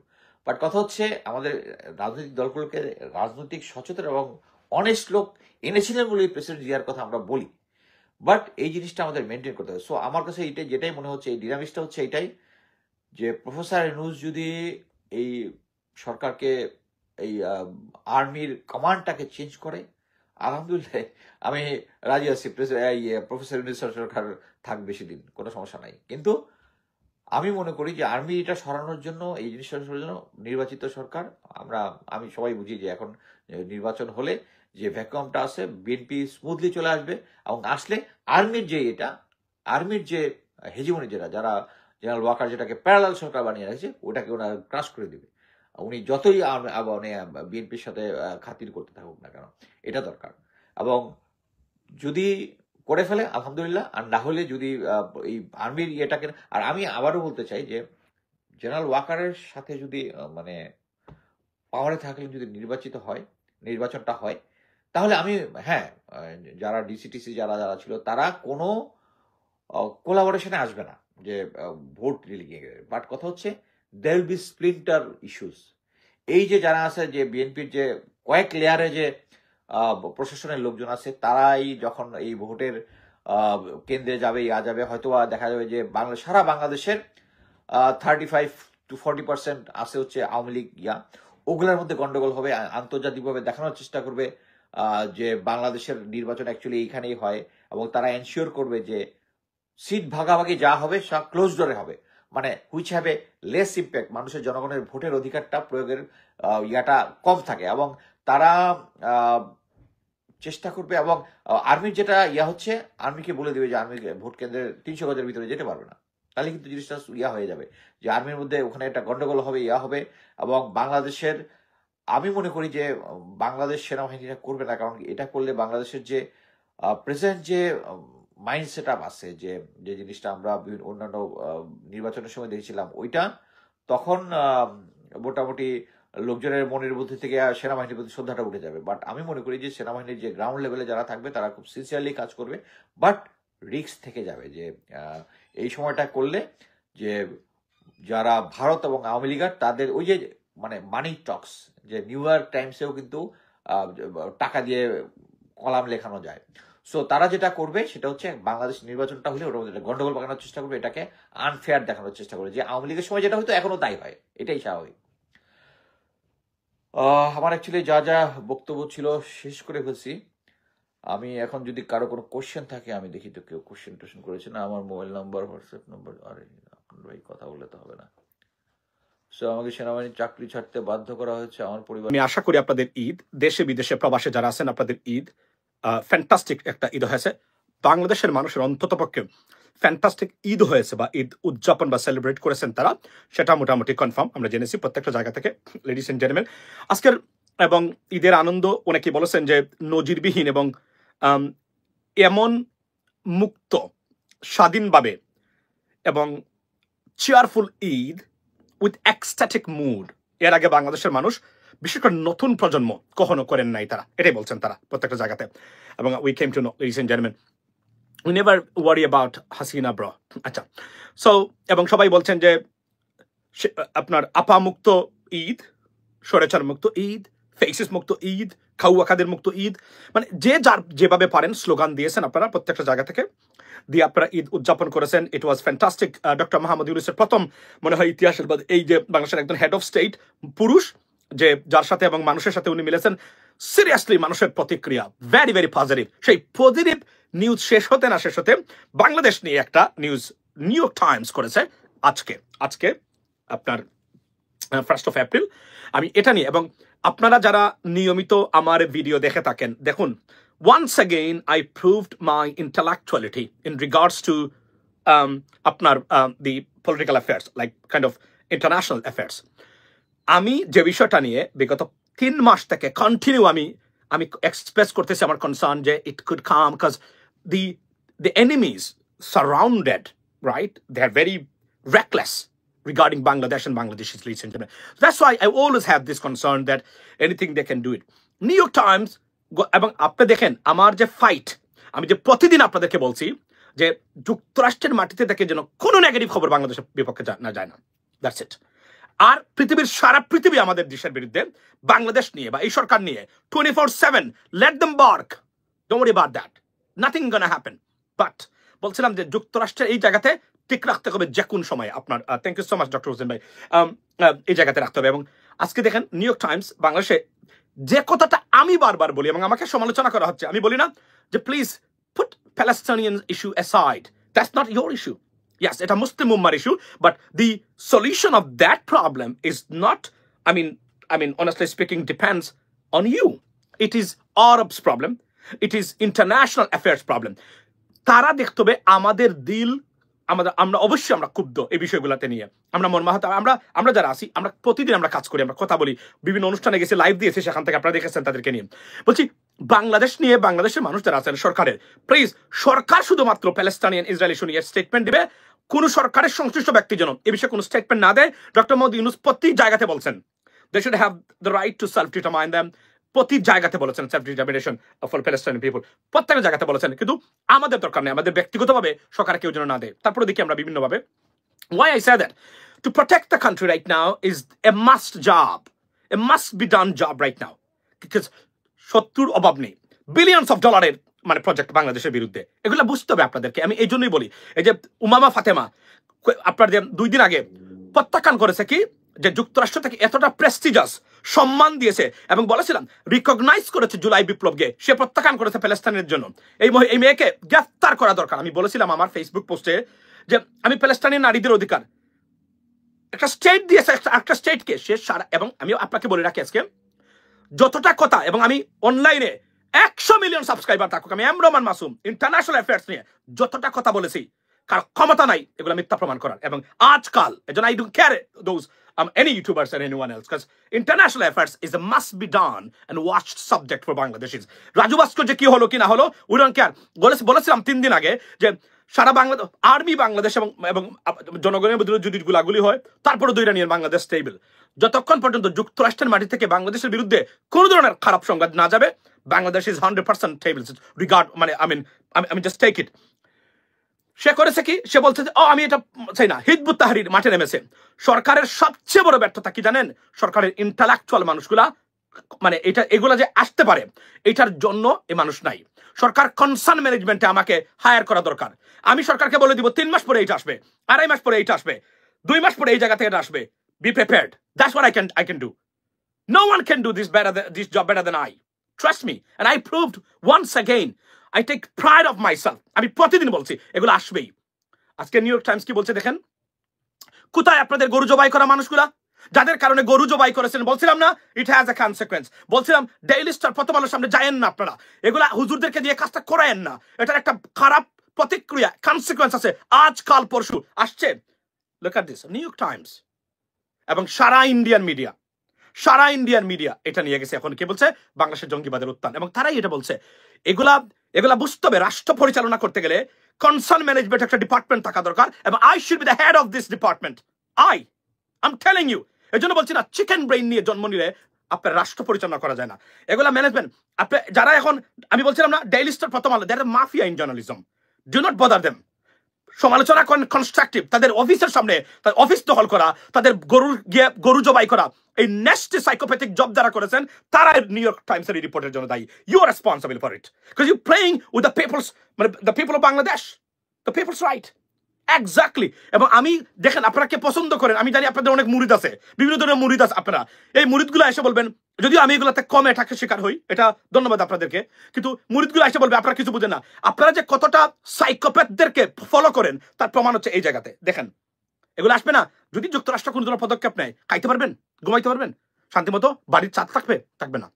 S1: বাট কথা হচ্ছে আমাদের রাজনৈতিক দলগুলোকে রাজনৈতিক সচেতন এবং অনেস্ট লোক এনেছিলেন বলে প্রেসিডেন্ট জিয়ার কথা আমরা বলি। বাট এই জিনিসটা আমাদের মেনটেন করতে হবে। সো আমার কাছে যেটাই মনে হচ্ছে, এই ডিনামিক্সটা হচ্ছে এটাই যে প্রফেসর ইউনূস যদি এই সরকারকে, এই আর্মির কমান্ডটাকে চেঞ্জ করে, আলহামদুলিল্লাহ আমি রাজি আছি, প্রফেসর ইউনূস সরকার থাক বেশি দিন, কোনো সমস্যা নাই। কিন্তু আমি মনে করি যে আর্মি এটা সরানোর জন্য, এই জিনিসটা সরানোর জন্য নির্বাচিত সরকার, আমি সবাই বুঝি যে এখন নির্বাচন হলে যে ভ্যাকুয়ামটা আছে, বিএনপি স্মুথলি চলে আসবে এবং আসলে আর্মির যে হেজিমনি যারা জেনারেল ওয়াকার যেটাকে প্যারালাল সরকার বানিয়ে রাখছে, ওটাকে ওনার ক্রাশ করে দিবে। উনি যতই বিএনপির সাথে খাতির করতে থাকুক না কেন, এটা দরকার। এবং যদি করে ফেলে আলহামদুলিল্লাহ, আর না হলে যদি এই আর্মির ইয়েটাকে, আর আমি আবারও বলতে চাই যে জেনারেল ওয়াকারের সাথে যদি মানে পাওয়ারে থাকলে যদি নির্বাচনটা হয়, তাহলে আমি যারা ডিসিটিসি যারা ছিল তারা কোনো কোলাবোরেশনে আসবে না যে ভোট রিলিং। বাট কথা হচ্ছে there will be splinter issues. এই যে যারা আছে, যে বিএনপির যে কয়েক লেয়ারে যে প্রশাসনের লোকজন আছে, তারাই যখন এই ভোটের কেন্দ্রে যাবে, হয়তো দেখা যাবে যে সারা বাংলাদেশের 35 to 40% আছে হচ্ছে আওয়ামী লীগ ওগুলোর মধ্যে গন্ডগোল হবে। আন্তর্জাতিকভাবে দেখানোর চেষ্টা করবে যে বাংলাদেশের নির্বাচন অ্যাকচুয়ালি এইখানেই হয়, এবং তারা এনশিওর করবে যে সিট ভাগাভাগি যা হবে সব ক্লোজ ডোরে হবে, মানে which have a less impact, মানুষের জনগণের ভোটের অধিকারটা প্রয়োগের ইয়াটা কম থাকে। এবং তারা চেষ্টা করবে, এবং আর্মির যেটা হচ্ছে, আর্মিকে বলে দেবে যে আর্মি ভোট কেন্দ্রের 300 গজের ভিতরে যেতে পারবে না। তাহলে কিন্তু জিনিসটা হয়ে যাবে যে আর্মির মধ্যে ওখানে একটা গন্ডগোল হবে, হবে। এবং বাংলাদেশের, আমি মনে করি যে বাংলাদেশ সেনাবাহিনীটা করবে না, কারণ এটা করলে বাংলাদেশের যে প্রেজেন্ট যে মাইন্ড সেট আপ আছে, যে জিনিসটা আমরা অন্যান্য নির্বাচনের সময় দেখেছিলাম, ওইটা তখন মোটামুটি লোকজনের মনের মধ্যে থেকে সেনাবাহিনীর প্রতি শ্রদ্ধাটা উঠে যাবে। বাট আমি মনে করি যে সেনাবাহিনীর যে গ্রাউন্ড লেভেলে যারা থাকবে, তারা খুব সিনসিয়ারলি কাজ করবে, বাট রিস্ক থেকে যাবে। যে এই সময়টা করলে যে যারা ভারত এবং আওয়ামী লীগার, তাদের ওই যে মানে মানি টক্স, যে নিউ ইয়র্ক টাইমসেও কিন্তু টাকা দিয়ে কলাম লেখানো যায়। সো তারা যেটা করবে সেটা হচ্ছে বাংলাদেশ নির্বাচনটা হলে ওটার মধ্যে গন্ডগোল পাকানোর চেষ্টা করবে, এটাকে আনফেয়ার দেখানোর চেষ্টা করবে, যে আওয়ামী লীগের সময় যেটা হয়তো এখনো তাই হয়, এটাই স্বাভাবিক। আমার অ্যাকচুয়ালি যা যা বক্তব্য ছিল শেষ করে ফেলছি। আমি এখন যদি কারো কোনো কোশ্চেন থাকে, আমি দেখি তো কেউ কোশ্চেন টোশ্চেন করেছে না। আমার মোবাইল নাম্বার, হোয়াটসঅ্যাপ নাম্বার, আরে আপনার ভাই কথা বলে তো হবে না। সো আমাকে সেনাবাহিনীর চাকরি ছাড়তে বাধ্য করা হয়েছে আমার পরিবার।
S2: আমি আশা করি আপনাদের ঈদ, দেশে বিদেশে প্রবাসে যারা আছেন, আপনাদের ঈদ ফ্যান্টাস্টিক একটা ঈদ হয়েছে। বাংলাদেশের মানুষের অন্ততপক্ষে ফ্যান্টাস্টিক ঈদ হয়েছে, বা ঈদ উদযাপন বা সেলিব্রেট করেছেন তারা, সেটা মোটামুটি কনফার্ম আমরা জেনেছি প্রত্যেকটা জায়গা থেকে। লেডিস এন্ড জেন্টলম্যান, আজকের এবং ঈদের আনন্দ অনেকেই বলেছেন যে নজিরবিহীন এবং এমন মুক্ত, স্বাধীনভাবে এবং cheerful Eid with ecstatic mood এর আগে বাংলাদেশের মানুষ, বিশেষ করে নতুন প্রজন্ম, কখনো করেন নাই তারা, এটাই বলছেন তারা প্রত্যেকটা জায়গাতে। এবং we came to know, ladies and gentleman, we never worry about Hasina bro. আচ্ছা, সো এবং সবাই বলছেন যে আপনার আপা মুক্ত ঈদ, স্বৈরাচার মুক্ত ঈদ, ফেসিস মুক্ত ঈদ, খাউয়াখাদের মুক্ত ঈদ, মানে যে যার যেভাবে পারেন স্লোগান দিয়েছেন আপনারা প্রত্যেকটা জায়গা থেকে, দিয়ে আপনারা ঈদ উদযাপন করেছেন। ইট ওয়াজ ফ্যান্টাস্টিক। ডক্টর মোহাম্মদ ইউনূসের প্রথম মনে হয় ইতিহাসের এই যে বাংলাদেশের একজন হেড অফ স্টেট পুরুষ, যে যার সাথে এবং মানুষের সাথে উনি মিলেছেন, সিরিয়াসলি মানুষের প্রতিক্রিয়া ভেরি ভেরি পজিটিভ। সেই পজিটিভ নিউজ শেষ হতে না শেষ হতে বাংলাদেশ নিয়ে একটা নিউজ নিউ ইয়র্ক টাইমস করেছে আজকে আপনার 1st of April। আমি এটা নিয়ে, এবং আপনারা যারা নিয়মিত আমার ভিডিও দেখে থাকেন, দেখুন, once again I proved my intellectuality in regards to আপনার the political affairs, like kind of international affairs। আমি যে বিষয়টা নিয়ে বিগত 3 মাস থেকে কন্টিনিউ আমি এক্সপ্রেস করতেছি আমার কনসার্ন, যে it could come because the enemies surrounded, right, they are very reckless regarding Bangladesh and Bangladeshis, ladies and gentlemen. That's why I always have this concern that anything they can do it. New York Times, এবং আপনি দেখেন আমার যে fight, আমি যে প্রতিদিন আপনাদেরকে বলছি যে যুক্তরাষ্ট্রের মাটিতে থেকে যেন কোনো নেগেটিভ খবর বাংলাদেশের বিপক্ষে না যায় না, দ্যাটস ইট। আর পৃথিবীর সারা পৃথিবী আমাদের দেশের বিরুদ্ধে, বাংলাদেশ নিয়ে বা এই সরকার নিয়ে 24/7 let them bark, don't worry about that, nothing gonna happen। But বলছিলাম যে যুক্তরাষ্ট্রের এই জায়গাতে ঠিক রাখতে হবে যে কোন সময় আপনার, thank you so much doctor Hossain ভাই, এই জায়গাতে রাখতে হবে। এবং আজকে দেখেন নিউ ইয়র্ক টাইমস বাংলাদেশে যে কথাটা আমি বারবার বলি এবং আমাকে সমালোচনা করা হচ্ছে, আমি বলি না যে please put Palestinian issue aside, that's not your issue. Yes, it's a Muslim Ummah issue, but the solution of that problem is not, I mean, honestly speaking, depends on you. It is Arabs' problem. It is international affairs problem. তারা দেখতে হবে আমাদের দিল, আমরা অবশ্যই আমরা ক্ষুব্ধ এই বিষয়গুলোতে নিয়ে, আমরা মর্মাহত, আমরা যারা আছি, আমরা প্রতিদিন আমরা কাজ করি, আমরা কথা বলি, বিভিন্ন অনুষ্ঠানে গেছি, লাইভ দিয়েছি, সেখান থেকে আপনারা দেখেছেন তাদেরকে নিয়ে। বলছি বাংলাদেশ নিয়ে, বাংলাদেশের মানুষ যারা আছেন সরকারের, প্লিজ সরকার শুধুমাত্র প্যালেস্টাইনিয়ান ইসরায়েল ইস্যু নিয়ে স্টেটমেন্ট দিবে, কোন সরকারের সংশ্লিষ্ট ব্যক্তি যেন এ বিষয়ে কোনো স্টেটমেন্ট না দেয়। ডক্টর মোহাম্মদ ইউনূস প্রতি জায়গাতে বলছেন they should have the right to self determine them, প্রতি জায়গাতে বলেছেন self determination for Palestinian people, প্রত্যেক জায়গাতে বলেছেন, কিন্তু আমাদের দরকার নেই, আমাদের ব্যক্তিগতভাবে সরকার কেউ যেন না দেয়। তারপরে দেখি আমরা বিভিন্নভাবে, why I say that, to protect the country right now is a must job, a must be done job right now, because শত্রুর অভাব নেই, বিলিয়নস অফ ডলারের মানে প্রজেক্ট বাংলাদেশের বিরুদ্ধে, এগুলো বুঝতে হবে আপনাদেরকে। আমি এই জন্যই বলি, এই যে উমামা ফাতেমা আপনার যে 2 দিন আগে প্রত্যাখ্যান করেছে কি, যে যুক্তরাষ্ট্র থেকে এতটা প্রেস্টিজাস সম্মান দিয়েছে এবং বলেছিলাম রিকগনাইজ করেছে জুলাই বিপ্লবকে, সে প্রত্যাখ্যান করেছে প্যালেস্টাইনের জন্য। এই মেয়েকে গ্রেফতার করা দরকার। আমি বলেছিলাম আমার ফেসবুক পোস্টে যে আমি প্যালেস্টাইনের নারীদের অধিকার, একটা স্টেট দিয়েছে, একটা স্টেটকে সে সারা, এবং আমি আপনাকে বলে রাখি আজকে যতটা কথা, এবং আমি অনলাইনে 100 মিলিয়ন সাবস্ক্রাইবার থাকুক, আমি M Rahman Masum international affairs নিয়ে যতটা কথা বলেছি, কার ক্ষমতা নাই এগুলো মিথ্যা প্রমাণ করার। এবং আজকাল এজন্য I don't care those any YouTubers or anyone else, because international affairs is a must be done and watched subject for Bangladeshis. Raju Bhaskar যে কি হলো কি না হলো, we don't care। বলেছিলাম 3 দিন আগে যে সারা বাংলাদেশ আর্মি বাংলাদেশ এবং জনগণের মধ্যে যদি গুলাগুলি হয়, তারপরে 2 নিয়ে বাংলাদেশ স্টেবল। যতক্ষণ পর্যন্ত যুক্তরাষ্ট্রের মাটি থেকে বাংলাদেশের বিরুদ্ধে কোনো ধরনের খারাপ সংবাদ না যাবে, বাংলাদেশ ইজ 100% স্টেবল রিগার্ড, মানে আমি জাস্ট টেক ইট। সে করেছে কি, সে বলছে যে আমি এটা চাই না। হিজবুত তাহরির মাঠে নেমেছে। সরকারের সবচেয়ে বড় ব্যর্থতা কি জানেন? সরকারের ইন্টালেকচুয়াল মানুষগুলা মানে এগুলা যে আসতে পারে এটার জন্য এই মানুষ নাই। সরকার কনসার্ন ম্যানেজমেন্টে আমাকে হায়ার করা দরকার। আমি সরকারকে বলে দিব 3 মাস পরে এইটা আসবে, 2.5 মাস পরে এইটা আসবে, 2 মাস পরে এই জায়গা থেকে এটা আসবে। Be prepared, that's what I can do. No one can do this job better than I. Trust me. And I proved once again. I take pride of myself. আমি প্রতিদিন বলছি এগুলো আসবেই। আজকে নিউ ইয়র্ক টাইমস কি বলছে দেখেন, কোথায় আপনাদের গরু জবাই করা মানুষগুলা, যাদের কারণে গরু জবাই করেছেন? বলছিলাম না ইট হ্যাজ এ কনসিকুয়েন্স। বলছিলাম ডেইলি স্টার প্রথম আলোর সামনে যায়েন না আপনারা, এগুলা হুজুরদেরকে দিয়ে কাজটা করায়েন না, এটার একটা খারাপ প্রতিক্রিয়া কনসিকুয়েন্স আছে, আজ কাল পরশু আসছে। Look at this, new York Times এবং সারা ইন্ডিয়ান মিডিয়া এটা নিয়ে গেছে। এখন কি বলছে? বাংলাদেশের জঙ্গিবাদের উত্থান, এবং তারাই এটা বলছে। এগুলা বুঝতে হবে, রাষ্ট্র পরিচালনা করতে গেলে কনসার্ন ম্যানেজমেন্ট একটা ডিপার্টমেন্ট থাকা দরকার, এবং I should be the head of this department. I'm telling you, এই জন্য বলছি না চিকেন ব্রেইন নিয়ে জন্ম নিলে আপনার রাষ্ট্র পরিচালনা করা যায় না। এগুলা ম্যানেজমেন্ট আপনি যারা এখন, আমি বলছিলাম না ডেইলি স্টার প্রথম আলো, that mafia in journalism, do not bother them. সমালোচনা করেন কনস্ট্রাকটিভ, তাদের অফিসের সামনে তাদের অফিস দখল করা, তাদের গরু জবাই করা, এই নেস্টি সাইকোপ্যাথিক জব যারা করেছেন তারা নিউ ইয়র্ক টাইমস এর রিপোর্টের জন্য দায়ী। You are responsible for it because you playing with the peoples, মানে the people of Bangladesh, the peoples right. Exactly. এবং আমি দেখেন আপনারা কে পছন্দ করেন, আমি জানি আপনাদের অনেক মুরিদ আছে, বিভিন্ন ধরনের মুরিদ আছে। আপনারা এই মুরিদগুলো এসে বলবেন, যদিও আমি এগুলোতে কম এটাকে শিকার হই, এটা ধন্যবাদ আপনাদেরকে, কিন্তু মুরিদগুলো এসে বলবে আপনারা কিছু বুঝেন না। আপনারা যে কতটা সাইকোপ্যাথদেরকে ফলো করেন তার প্রমাণ হচ্ছে এই জায়গাতে। দেখেন এগুলো আসবে না যদি যুক্তরাষ্ট্র কোনো ধরনের পদক্ষেপ নেয়। খাইতে পারবেন, ঘুমাইতে পারবেন, শান্তিমতো বাড়ির ছাদ থাকবে না,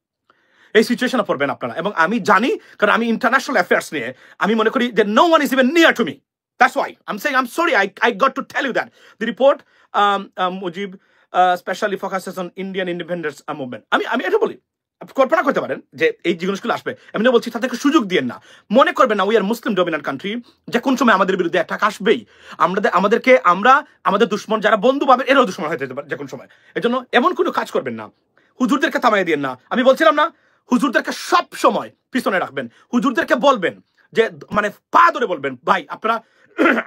S2: এই সিচুয়েশনে পড়বেন আপনারা। এবং আমি জানি, কারণ আমি ইন্টারন্যাশনাল অ্যাফেয়ার্স নিয়ে আমি মনে করি যে no one is even near to me. That's why I'm saying I'm sorry. I got to tell you that the report Mujib specially focuses on Indian independence movement. আমি এটা বলি, আপনি কল্পনা করতে পারেন যে এই জিনিসগুলো আসবে। আমি বলছি তাদেরকে সুযোগ দিয়েন না, মনে করবেন না we are Muslim dominant country, যে কোন সময় আমাদের বিরুদ্ধে অ্যাটাক আসবেই। আমাদের দুশ্মন যারা বন্ধু পাবেন এরাও দুশ্মন হয়ে যেতে পারে যে কোনো সময়। এজন্য এমন কোনো কাজ করবেন না, হুজুরদেরকে থামাই দিয়েন না। আমি বলছিলাম না হুজুরদেরকে সব সময় পিছনে রাখবেন, হুজুরদেরকে বলবেন যে মানে পা ধরে বলবেন ভাই আপনারা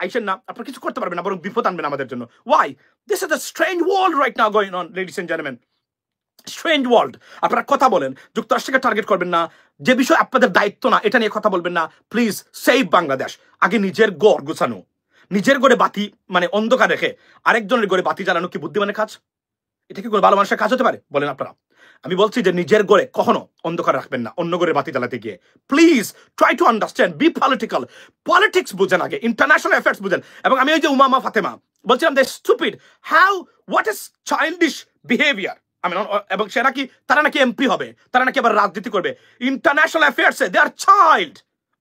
S2: আইসেন না, আপনারা কিছু করতে পারবেন না, বরং বিপদ আনবেন আমাদের জন্য। Why? This is a strange world right now going on, ladies and gentleman, strange world. আপনারা কথা বলেন, যুক্তরাষ্ট্রকে টার্গেট করবেন না, যে বিষয় আপনাদের দায়িত্ব না এটা নিয়ে কথা বলবেন না। Please save Bangladesh. আগে নিজের গড় গোছানো, নিজের গড়ে বাতি মানে অন্ধকার রেখে আরেকজনের গড়ে বাতি জ্বালানো কি বুদ্ধিমানের কাজ? এটা কি কোনো ভালো মানুষের কাজ হতে পারে বলেন আপনারা? আমি বলছি যে নিজের গড়ে কখনো অন্ধকার রাখবেন না অন্য গড়ে বাতি জ্বালাতে গিয়ে। Please try to understand, B political, politics বুঝেন আগে, ইন্টারন্যাশনাল অ্যাফেয়ার্স বুঝেন। এবং আমি ওই যে উমামা ফাতেমা বলছিলাম they stupid, what is childish behaviour. এবং সে নাকি তারা নাকি এমপি হবে, তারা নাকি আবার রাজনীতি করবে। ইন্টারন্যাশনাল অ্যাফেয়ার্সে they are child,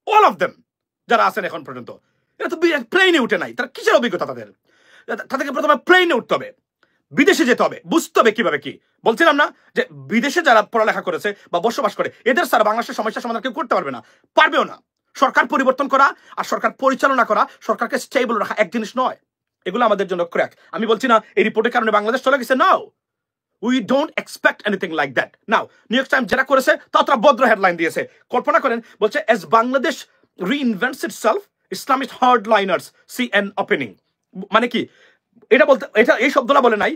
S2: all of them যারা আছেন এখন পর্যন্ত। এটা তো প্লেনে উঠে নাই, তারা কিসের অভিজ্ঞতা তাদেরকে প্রথমে প্লেনে উঠতে হবে, বিদেশে যেতে হবে, বুঝতে হবে কিভাবে কি। বলছিলাম না যে বিদেশে যারা পড়ালেখা করেছে বা বসবাস করে এদের স্যার বাংলাদেশের সমস্যার সমাধান কেউ করতে পারবে না, পারবেও না। সরকার পরিবর্তন করা আর সরকার পরিচালনা করা, সরকারকে স্টেবল রাখা এক জিনিস নয়। এগুলো আমাদের জন্য ক্র্যাক। আমি বলছি না এই রিপোর্টের কারণে বাংলাদেশ চলে গেছে, now, we don't expect anything like that. Now New York Times যেটা করেছে তারা ভদ্র হেডলাইন দিয়েছে। কল্পনা করেন, বলছে as Bangladesh reinvents itself, Islamist hardliners see an opening. মানে কি এটা বলতে, এটা এই শব্দটা বলে নাই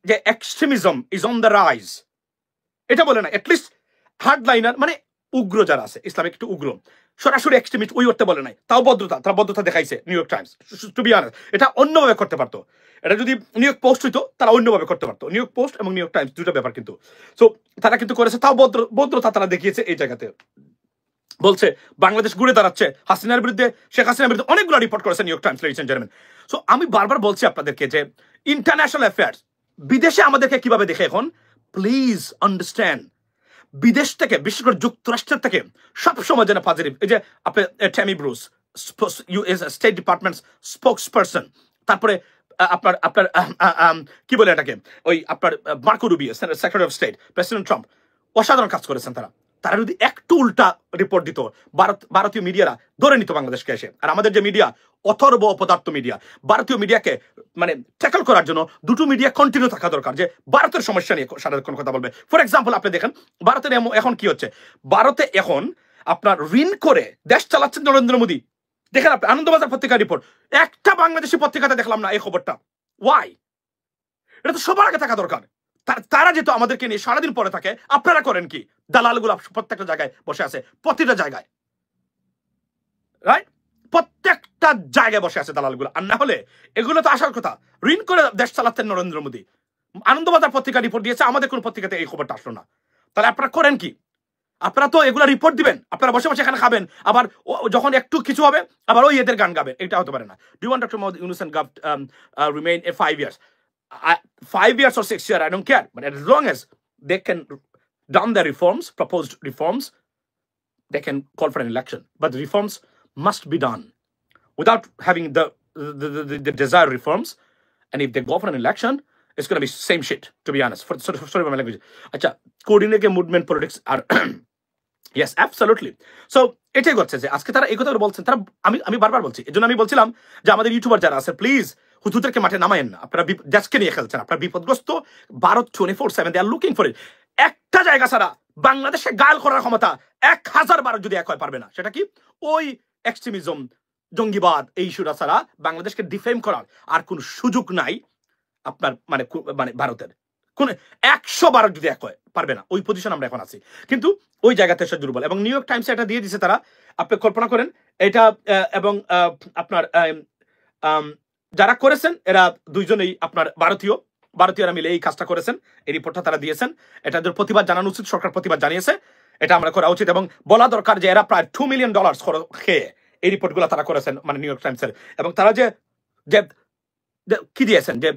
S2: যে extremism is on the rise, এটা বলে নাই। এটলিস্ট হার্ডলাইনার মানে উগ্র যারা আছে, ইসলামিক একটু উগ্র, সরাসরি এক্সট্রিমিস্ট ওই করতে বলে নাই, তাও তারা ভদ্রতা দেখাইছে New York Times. To be honest এটা অন্যভাবে করতে পারতো, এটা যদি নিউ ইয়র্ক পোস্ট হইতো তারা অন্যভাবে করতে পারতো। নিউ ইয়র্ক পোস্ট এবং নিউ ইয়র্ক টাইমস দুটো ব্যাপার কিন্তু। সো তারা কিন্তু করেছে, তাও ভদ্রতা তারা দেখিয়েছে এই জায়গাতে। বলছে বাংলাদেশ ঘুরে দাঁড়াচ্ছে হাসিনার বিরুদ্ধে, শেখ হাসিনার বিরুদ্ধে অনেকগুলো রিপোর্ট করেছে New York Times, ladies and gentleman. So আমি বারবার বলছি আপনাদেরকে যে ইন্টারন্যাশনাল অ্যাফেয়ার্স বিদেশে আমাদেরকে কিভাবে দেখে এখন, প্লিজ আন্ডারস্ট্যান্ড। বিদেশ থেকে, বিশেষ করে যুক্তরাষ্ট্রের থেকে সবসময় যেন পজিটিভ। এই যে আপনি Tammy Bruce, US state department spokes person, তারপরে আপনার কি বলে এটাকে, ওই আপনার Marco Rubio, secretary of state, president Trump, অসাধারণ কাজ করেছেন তারা। তারা যদি একটু উল্টা রিপোর্ট দিত, ভারতীয় মিডিয়ারা ধরে নিত বাংলাদেশকে এসে। আর আমাদের যে মিডিয়া অথর্ব অপদার্থ মিডিয়া, ভারতীয় মিডিয়াকে মানে ট্যাকল করার জন্য দুটো মিডিয়া কন্টিনিউ থাকা দরকার, যে ভারতের সমস্যা নিয়ে সারাক্ষণ কথা বলবে। ফর এক্সাম্পল আপনি দেখেন ভারতের এখন কি হচ্ছে, ভারতে এখন আপনার ঋণ করে দেশ চালাচ্ছেন নরেন্দ্র মোদী। দেখেন আপনি আনন্দবাজার পত্রিকার রিপোর্ট, একটা বাংলাদেশি পত্রিকাতে দেখলাম না এই খবরটা। ওয়াই? এটা তো সবার আগে থাকা দরকার। তারা যেহেতু আমাদেরকে নিয়ে সারাদিন পরে থাকে, আপনারা করেন কি? দালালগুলো প্রত্যেকটা জায়গায় বসে আছে, প্রতিটা জায়গায়, রাইট? প্রত্যেকটা জায়গায় বসে আছে দালালগুলো। আর না হলে এগুলো তো আসার কথা। ঋণ করে দেশ চালাচ্ছেন নরেন্দ্র মোদী। আনন্দবাজার পত্রিকা রিপোর্ট দিয়েছে, আমাদের কোন পত্রিকাতে এই খবরটা আসলো না। তাহলে আপনারা করেন কি? আপনারা তো এগুলো রিপোর্ট দিবেন, আপনারা বসে বসে এখানে খাবেন, আবার যখন একটু কিছু হবে আবার ওই এদের গান গাবেন। এটা হতে পারে না। Do you want doctor Mohammad Yunus and remain in 5 years? 5 years or 6 years, I don't care. But as long as they can done the reforms, proposed reforms, they can call for an election. But the reforms must be done without having the desired reforms. And if they go for an election, it's going to be same shit, to be honest. Sorry for my language. Acha, coordinated movement politics are yes, absolutely. So এটাই হচ্ছে যে আজকে তারা এই কথা বলছেন। তারা আমি বারবার বলছি, এজন্য আমি বলছিলাম যে আমাদের ইউটিউবার যারা আছে, প্লিজ হুজুরদেরকে মাঠে নামায়েন না। আপনারা দেশকে নিয়ে খেলছেন, আপনারা বিপদগ্রস্ত। Bharat 24/7 they are looking for it. একটা জায়গা ছাড়া বাংলাদেশে গাল করার ক্ষমতা 1000 বার যদি এক হয় পারবে না। সেটা কি? ওই এক্সট্রিমিজম, জঙ্গিবাদ, এই ইস্যুটা ছাড়া বাংলাদেশকে ডিফেম করার আর কোন সুযোগ নাই আপনার মানে ভারতের। কোন 100 বার যদি এক হয় পারবে না। ওই পজিশন আমরা এখন আছি, কিন্তু ওই জায়গাতে সে দুর্বল। এবং নিউ ইয়র্ক টাইমসে এটা দিয়ে দিছে তারা। আপনি কল্পনা করেন এটা। এবং আপনার যারা করেছেন এরা দুইজনেই আপনার ভারতীয়রা মিলে এই কাজটা করেছেন। এই রিপোর্টটা তারা দিয়েছেন। এটাদের প্রতিবাদ জানানো উচিত, সরকার প্রতিবাদ জানিয়েছে, এটা আমরা করা উচিত। এবং বলা দরকার যে এরা প্রায় $2 মিলিয়ন খেয়ে এই রিপোর্টগুলো তারা করেছেন, মানে নিউ ইয়র্ক টাইমসের। এবং তারা যে কি দিয়েছেন, যে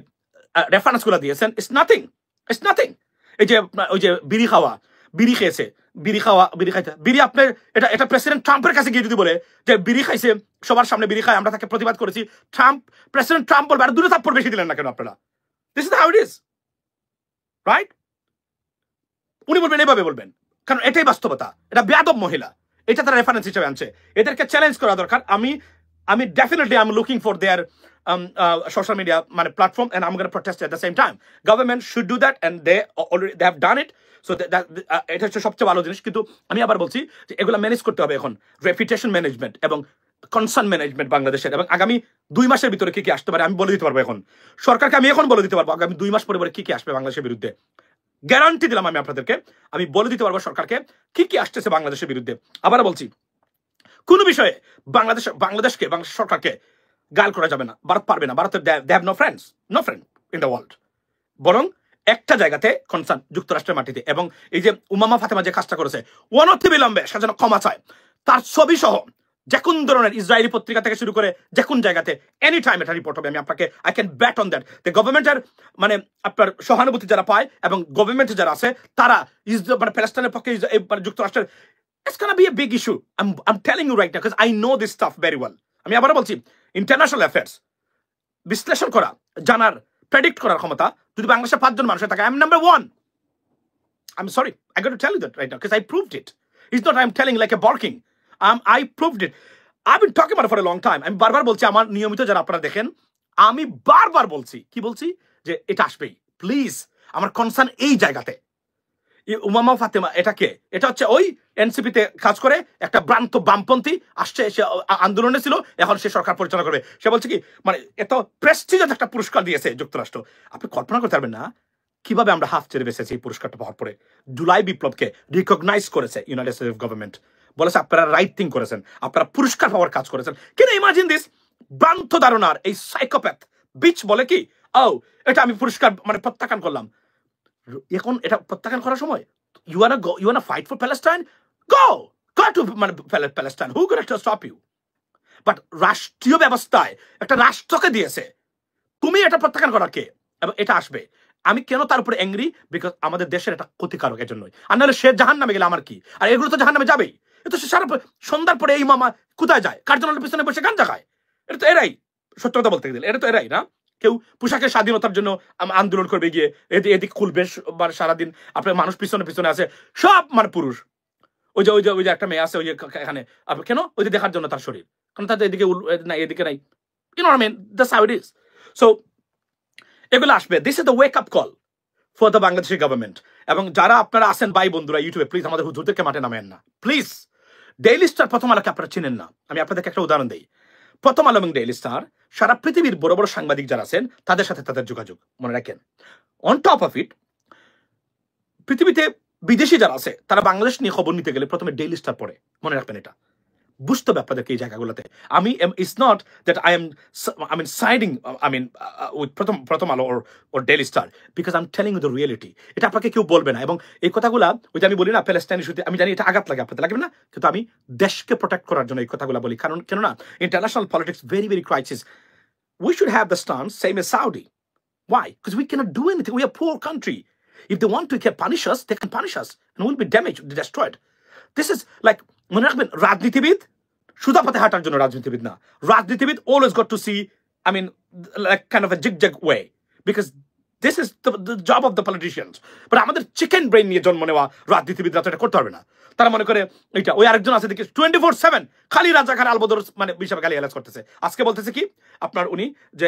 S2: রেফারেন্স গুলো দিয়েছেন, ইটস নাথিং। এই যে ওই যে বিড়ি খেয়েছে, বিড়ি আপনার এটা প্রেসিডেন্ট ট্রাম্পের কাছে গিয়ে যদি বলে যে বিড়ি খাইছে, সবার সামনে বিড়ি খায়, আমরা তাকে প্রতিবাদ করেছি, প্রেসিডেন্ট ট্রাম্প বলবে আর 2 থাপ্পড় বেশি দিলেন না কেন আপনারা? This is how it is, right? উনি বলবেন, এভাবে বলবেন, কারণ এটাই বাস্তবতা। এটা বেয়াদব মহিলা, এটা তারা রেফারেন্স হিসেবে আনছে। এদেরকে চ্যালেঞ্জ করা দরকার। আমি definitely I am looking for their social media platform, and I'm going to protest at the same time. Government should do that, and they have done it. So এটা হচ্ছে সবচেয়ে ভালো জিনিস। কিন্তু আমি আবার বলছি যে এগুলো ম্যানেজ করতে হবে এখন। রেপুটেশন ম্যানেজমেন্ট এবং কনসার্ন ম্যানেজমেন্ট বাংলাদেশের, এবং আগামী 2 মাসের ভিতরে কি আসতে পারে আমি বলে দিতে পারবো এখন। সরকারকে আমি এখন বলে দিতে পারবো আগামী 2 মাস পরে কি আসবে বাংলাদেশের বিরুদ্ধে। গ্যারান্টি দিলাম আমি আপনাদেরকে, আমি বলে দিতে পারবো সরকারকে কি আসতেছে বাংলাদেশের বিরুদ্ধে। আবার বলছি, কোন বিষয়ে বাংলাদেশকে সরকারকে গাল করা যাবে না। ভারত পারবে না। ভারতের they have no friend in the world. বরং একটা জায়গাতে কনসার্ন, যুক্তরাষ্ট্রের মাটিতে। এবং এই যে উমামা ফাতেমা যে কাজটা করেছে, অনতিবিলম্বে সে যেন ক্ষমা চায়, তার ছবি সহ যে কোন ধরনের ইসরায়েলি পত্রিকা থেকে শুরু করে যে কোন জায়গাতে এনি টাইম এটা রিপোর্ট হবে। আমি আপনাকে I can bat on that. The গভর্নমেন্টের মানে আপনার সহানুভূতি যারা পায় এবং গভর্নমেন্টে যারা আছে তারা মানে প্যালেস্টাইনের পক্ষে যুক্তরাষ্ট্রের, it's gonna be a big issue. I'm telling you right now because I know this stuff very well. আমি আবার বলছি, ইন্টারন্যাশনাল অ্যাফেয়ার্স বিশ্লেষণ করা, জানার, প্রেডিক্ট করার ক্ষমতা যদি বাংলাদেশে 5 জন মানুষের থাকে, I'm number 1. I'm sorry, I got to tell you that right now because I proved it. It's not I'm telling like a barking. I proved it. I've been talking about it for a long time. আমি বারবার বলছি, আমার নিয়মিত যারা আপনারা দেখেন, আমি বারবার বলছি, কি বলছি, যে এটা আসবেই। প্লিজ, আমার কনসার্ন এই জায়গাতে। উমামা ফাতেমা এটা হচ্ছে ওই এনসিপিতে কাজ করে একটা ভ্রান্ত বামপন্থী, আসছে সে আন্দোলনে ছিল, এখন সে সরকার পরিচালনা করবে। সে বলছে কি, মানে এত প্রেস্টিজিয়াস একটা পুরস্কার দিয়েছে যুক্তরাষ্ট্র। আপনি কল্পনা করতে পারবেন না কিভাবে আমরা হাফ ছেড়ে বেঁচেছি এই পুরস্কারটা পাওয়ার পরে। জুলাই বিপ্লবকে রিকগনাইজ করেছে ইউনাইটেড স্টেটস গভর্নমেন্ট, বলেছে আপনারা রাইট থিং করেছেন, আপনারা পুরস্কার পাওয়ার কাজ করেছেন। কিন্তু ইমাজিন দিস, ভ্রান্ত ধারণার এই সাইকোপ্যাথ বিচ বলে কি, ও এটা আমি পুরস্কার মানে প্রত্যাখ্যান করলাম। এখন এটা প্রত্যাখ্যান করার সময়, you wanna fight for Palestine, go to Palestine, who gonna stop you? But রাষ্ট্রীয় ব্যবস্থায় একটা রাষ্ট্রকে দিয়েছে, তুমি এটা প্রত্যাখ্যান করার কে? এবং এটা আসবে। আমি কেন তার উপরে অ্যাংরি, বিকজ আমাদের দেশের এটা ক্ষতিকারক, এর জন্যই। আর নাহলে সে জাহান্নামে গেলে আমার কি? আর এগুলো তো জাহান্নামে যাবেই। এটা সে সারা সন্ধ্যার পরে এই মামা কোথায় যায়? কার্যালয়ের পিছনে বসে গাঞ্জা খায়। এটা তো এরাই, সত্য কথা বলতে গেলে এটা তো এরাই না। কেউ পোশাকের স্বাধীনতার জন্য আন্দোলন করবে গিয়ে এদিক খুলবে সারাদিন, আপনার মানুষ পিছনে আছে, সব মানে পুরুষ। ওই যে একটা মেয়ে আছে ওই যে এখানে, কেন? ওই যে দেখার জন্য তার শরীর, কারণ তাদের এদিকে নাই, এদিকে নাই। You know what I mean? That's how it is. So এগুলো আসবে। This is the wake up call for the Bangladeshi government. এবং যারা আপনারা আছেন ভাই বন্ধুরা ইউটিউবে, প্লিজ আমাদের হুজুরদেরকে মাঠে নামেন না প্লিজ। ডেইলি স্টার, প্রথম আলোকে আপনারা চিনেন না, আমি আপনাদেরকে একটা উদাহরণ দিই। প্রথম আলো এবং ডেইলি স্টার সারা পৃথিবীর বড় বড় সাংবাদিক যারা আছেন তাদের সাথে তাদের যোগাযোগ, মনে রাখেন। অন টপ অফ ইট, পৃথিবীতে বিদেশি যারা আছে তারা বাংলাদেশ নিয়ে খবর নিতে গেলে প্রথমে ডেইলি স্টার পড়ে, মনে রাখবেন এটা, বুঝতে হবে আপনাদেরকে এই জায়গাগুলোতে। আমি it's not that I mean siding with Prothom Alo or Daily Star, because I am telling you the reality. এটা আপনাকে কেউ বলবে না, এবং এই কথাগুলা ওই যে আমি বলি না প্যালেস্টাইন ইস্যুতে, আমি জানি এটা আঘাত লাগে, আপনাদের লাগবে না, কিন্তু আমি দেশকে প্রোটেক্ট করার জন্য এই কথাগুলো বলি। কারণ কেননা international politics very very crisis. We should have the stance same as Saudi. Why? Because we cannot do anything. We are a poor country. If they want to punish us, they can punish us, and we'll be damaged, destroyed. This is like, মনে রাখবেন, রাজনীতিবিদ সুদা পথে হাঁটার জন্য রাজনীতিবিদ না। রাজনীতিবিদ always got to see, I mean, like kind of a zigzag way, because this is the job of the politicians. But আমাদের চিকেন ব্রেন নিয়ে জন্ম নেওয়া রাজনীতিবিদরা তো এটা করতে পারবে না। তারা মনে করে এটা, ওই আরেকজন আছে দেখি 24/7 খালি রাজাকার আলবদর মানে বিষয়ে গালি গালাজ করতেছে। আজকে বলতেছে কি আপনার উনি যে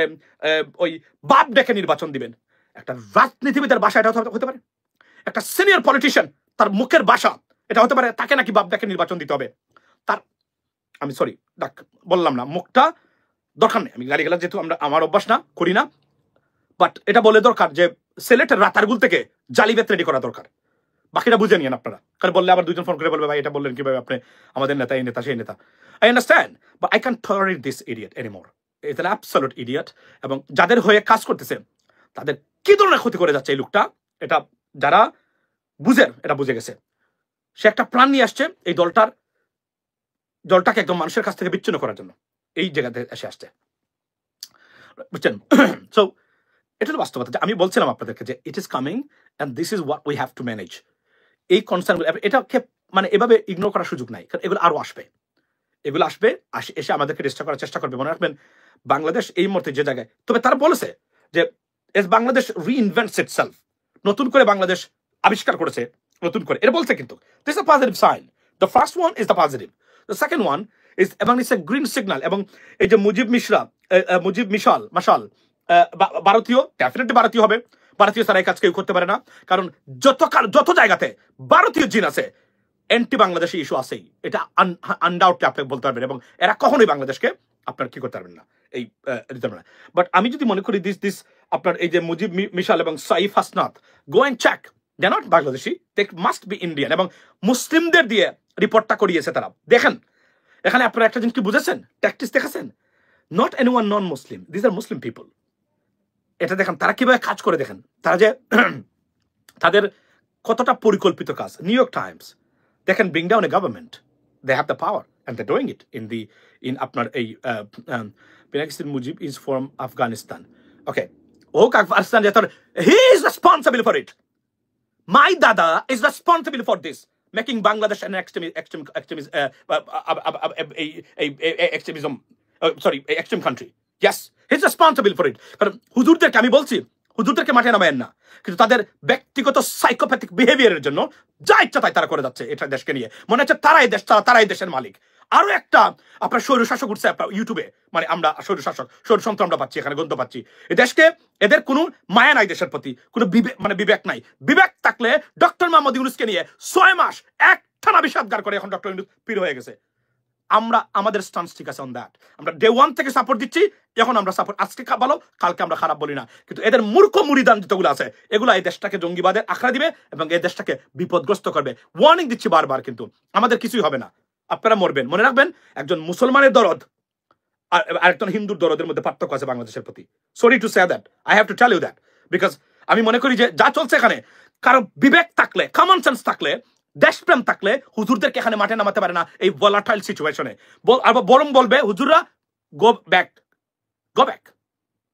S2: ওই বাপ ডেকে নির্বাচন দিবেন। একটা রাজনীতিবিদের ভাষা এটা হতে পারে? একটা সিনিয়র পলিটিশিয়ান তার মুখের ভাষা এটা হতে পারে? তাকে নাকি বাপ ডেকে নির্বাচন দিতে হবে? তার আমি সরি বললাম না, মুখটা দরকার নেই, আমি গালি গালাজ যেহেতু আমার অভ্যাস না, করি না, বাট এটা বলে দরকার যে সিলেটের রাতারগুল থেকে জালিবেত রেডি করা দরকার। বাকিটা বুঝে নিয়েন আপনারা, কারণ বললে আবার দুজন ফোন করে বলবে ভাই এটা বললেন কিভাবে আপনি, আমাদের নেতা এই নেতা সেই নেতা। I understand, but I can tolerate this idiot anymore. It's an absolute idiot. এবং যাদের হয়ে কাজ করতেছে তাদের কি ধরনের ক্ষতি করে যাচ্ছে এই লোকটা, এটা যারা বুঝেন এটা বুঝে গেছে। সে একটা প্ল্যান নিয়ে আসছে এই দলটাকে একদম মানুষের কাছ থেকে বিচ্ছিন্ন করার জন্য এই জায়গাতে এসে আসছে, বুঝছেন? সো এটা হলো বাস্তবতা। আমি বলছিলাম আপনাদেরকে যে ইট is coming and this is what we have to manage. এই কনসার্নগুলো এটাকে মানে এভাবে ইগনোর করার সুযোগ নাই, কারণ এগুলো আরো আসবে, এগুলো আসবে, এসে আমাদেরকে ডিস্টার্ব করার চেষ্টা করবে। মনে রাখবেন বাংলাদেশ এই মুহূর্তে যে জায়গায়, তবে তারা বলেছে যে এস বাংলাদেশ রিইনভেন্টস ইটসেলফ, নতুন করে বাংলাদেশ আবিষ্কার করেছে নতুন করে, এটা বলছে। কিন্তু this is a positive sign. The first one is the positive, the second one is, এবং ইটস এ গ্রিন সিগন্যাল। এবং এই যে মুজিব মাশাল ভারতীয়, ডেফিনেটলি ভারতীয় হবে, ভারতীয় ছাড়া এই কাজ কেউ করতে পারে না। কারণ যত জায়গাতে ভারতীয় জিন আছে, অ্যান্টি বাংলাদেশি ইস্যু আছেই, এটা আনডাউটলি আপনি বলতে পারবেন। এবং এরা কখনোই বাংলাদেশকে আপনার কি করতে পারবেন না, এই দিতে পারবেন না। বাট আমি যদি মনে করি দিস আপনার এই যে মুজিব মিশাল এবং Saif Hasnat, go and check, they are not Bangladeshi, they must be Indian. এবং মুসলিমদের দিয়ে রিপোর্টটা করিয়েছে তারা। দেখেন এখানে আপনারা একটা জিনিস কি বুঝেছেন, ট্যাকটিস দেখেছেন, not anyone non Muslim, this are Muslim people. এটা দেখেন তারা কিভাবে কাজ করে, দেখেন তারা যে তাদের কতটা পরিকল্পিত কাজ। New York Times, they can bring down a government, they have the power and they're doing it in আপনার এই Benazir Mujib is from Afghanistan. Okay, Afghanistan, he is responsible for it. My dada is responsible for this, making Bangladesh an extreme country. Yes, he's responsible for it. কারণ হুজুরদেরকে আমি বলছি, হুজুরদেরকে মাঠে নামায়েন না, কিন্তু তাদের ব্যক্তিগত সাইকোপ্যাথিক বিহেভিয়ারের জন্য যা ইচ্ছা তাই তারা করে যাচ্ছে এটা দেশকে নিয়ে। মনে হচ্ছে তারাই দেশ, তারাই দেশের মালিক। আরো একটা আপনার স্বৈরশাসক উঠছে আপনার ইউটিউবে, মানে আমরা স্বৈরতন্ত্র আমরা পাচ্ছি, এখানে গন্ধ পাচ্ছি। এই দেশকে, এদের কোনো মায়া নাই দেশের প্রতি, কোনো বিবেক নাই। বিবেক থাকলে ডক্টর মোহাম্মদ ইউনূসকে নিয়ে 6 মাস একটানা বিষাদগার করে এখন ডক্টর ইউনূস পীর হয়ে গেছে। আমরা আমাদের স্টান্স ঠিক আছে অন দ্যাট, আমরা ডে 1 থেকে সাপোর্ট দিচ্ছি। এখন আমরা সাপোর্ট, আজকে ভালো কালকে আমরা খারাপ বলি না, কিন্তু এদের মূর্খ মুরিদান যতগুলো আছে এগুলো এই দেশটাকে জঙ্গিবাদের আখড়া দিবে এবং এই দেশটাকে বিপদগ্রস্ত করবে। ওয়ার্নিং দিচ্ছি বারবার, কিন্তু আমাদের কিছুই হবে না, আপনারা মরবেন। মনে রাখবেন একজন মুসলমানের দরদ আর একজন হিন্দুর দরদের মধ্যে পার্থক্য আছে বাংলাদেশের প্রতি। Sorry to say that, I have to tell you that, because আমি মনে করি যে যা চলছে এখানে, কারো বিবেক থাকলে, কমন সেন্স থাকলে, দেশপ্রেম থাকলে হুজুরদেরকে এখানে মাঠে নামাতে পারে না এই ভলাটাইল সিচুয়েশনে। বরং বলবে হুজুররা go back,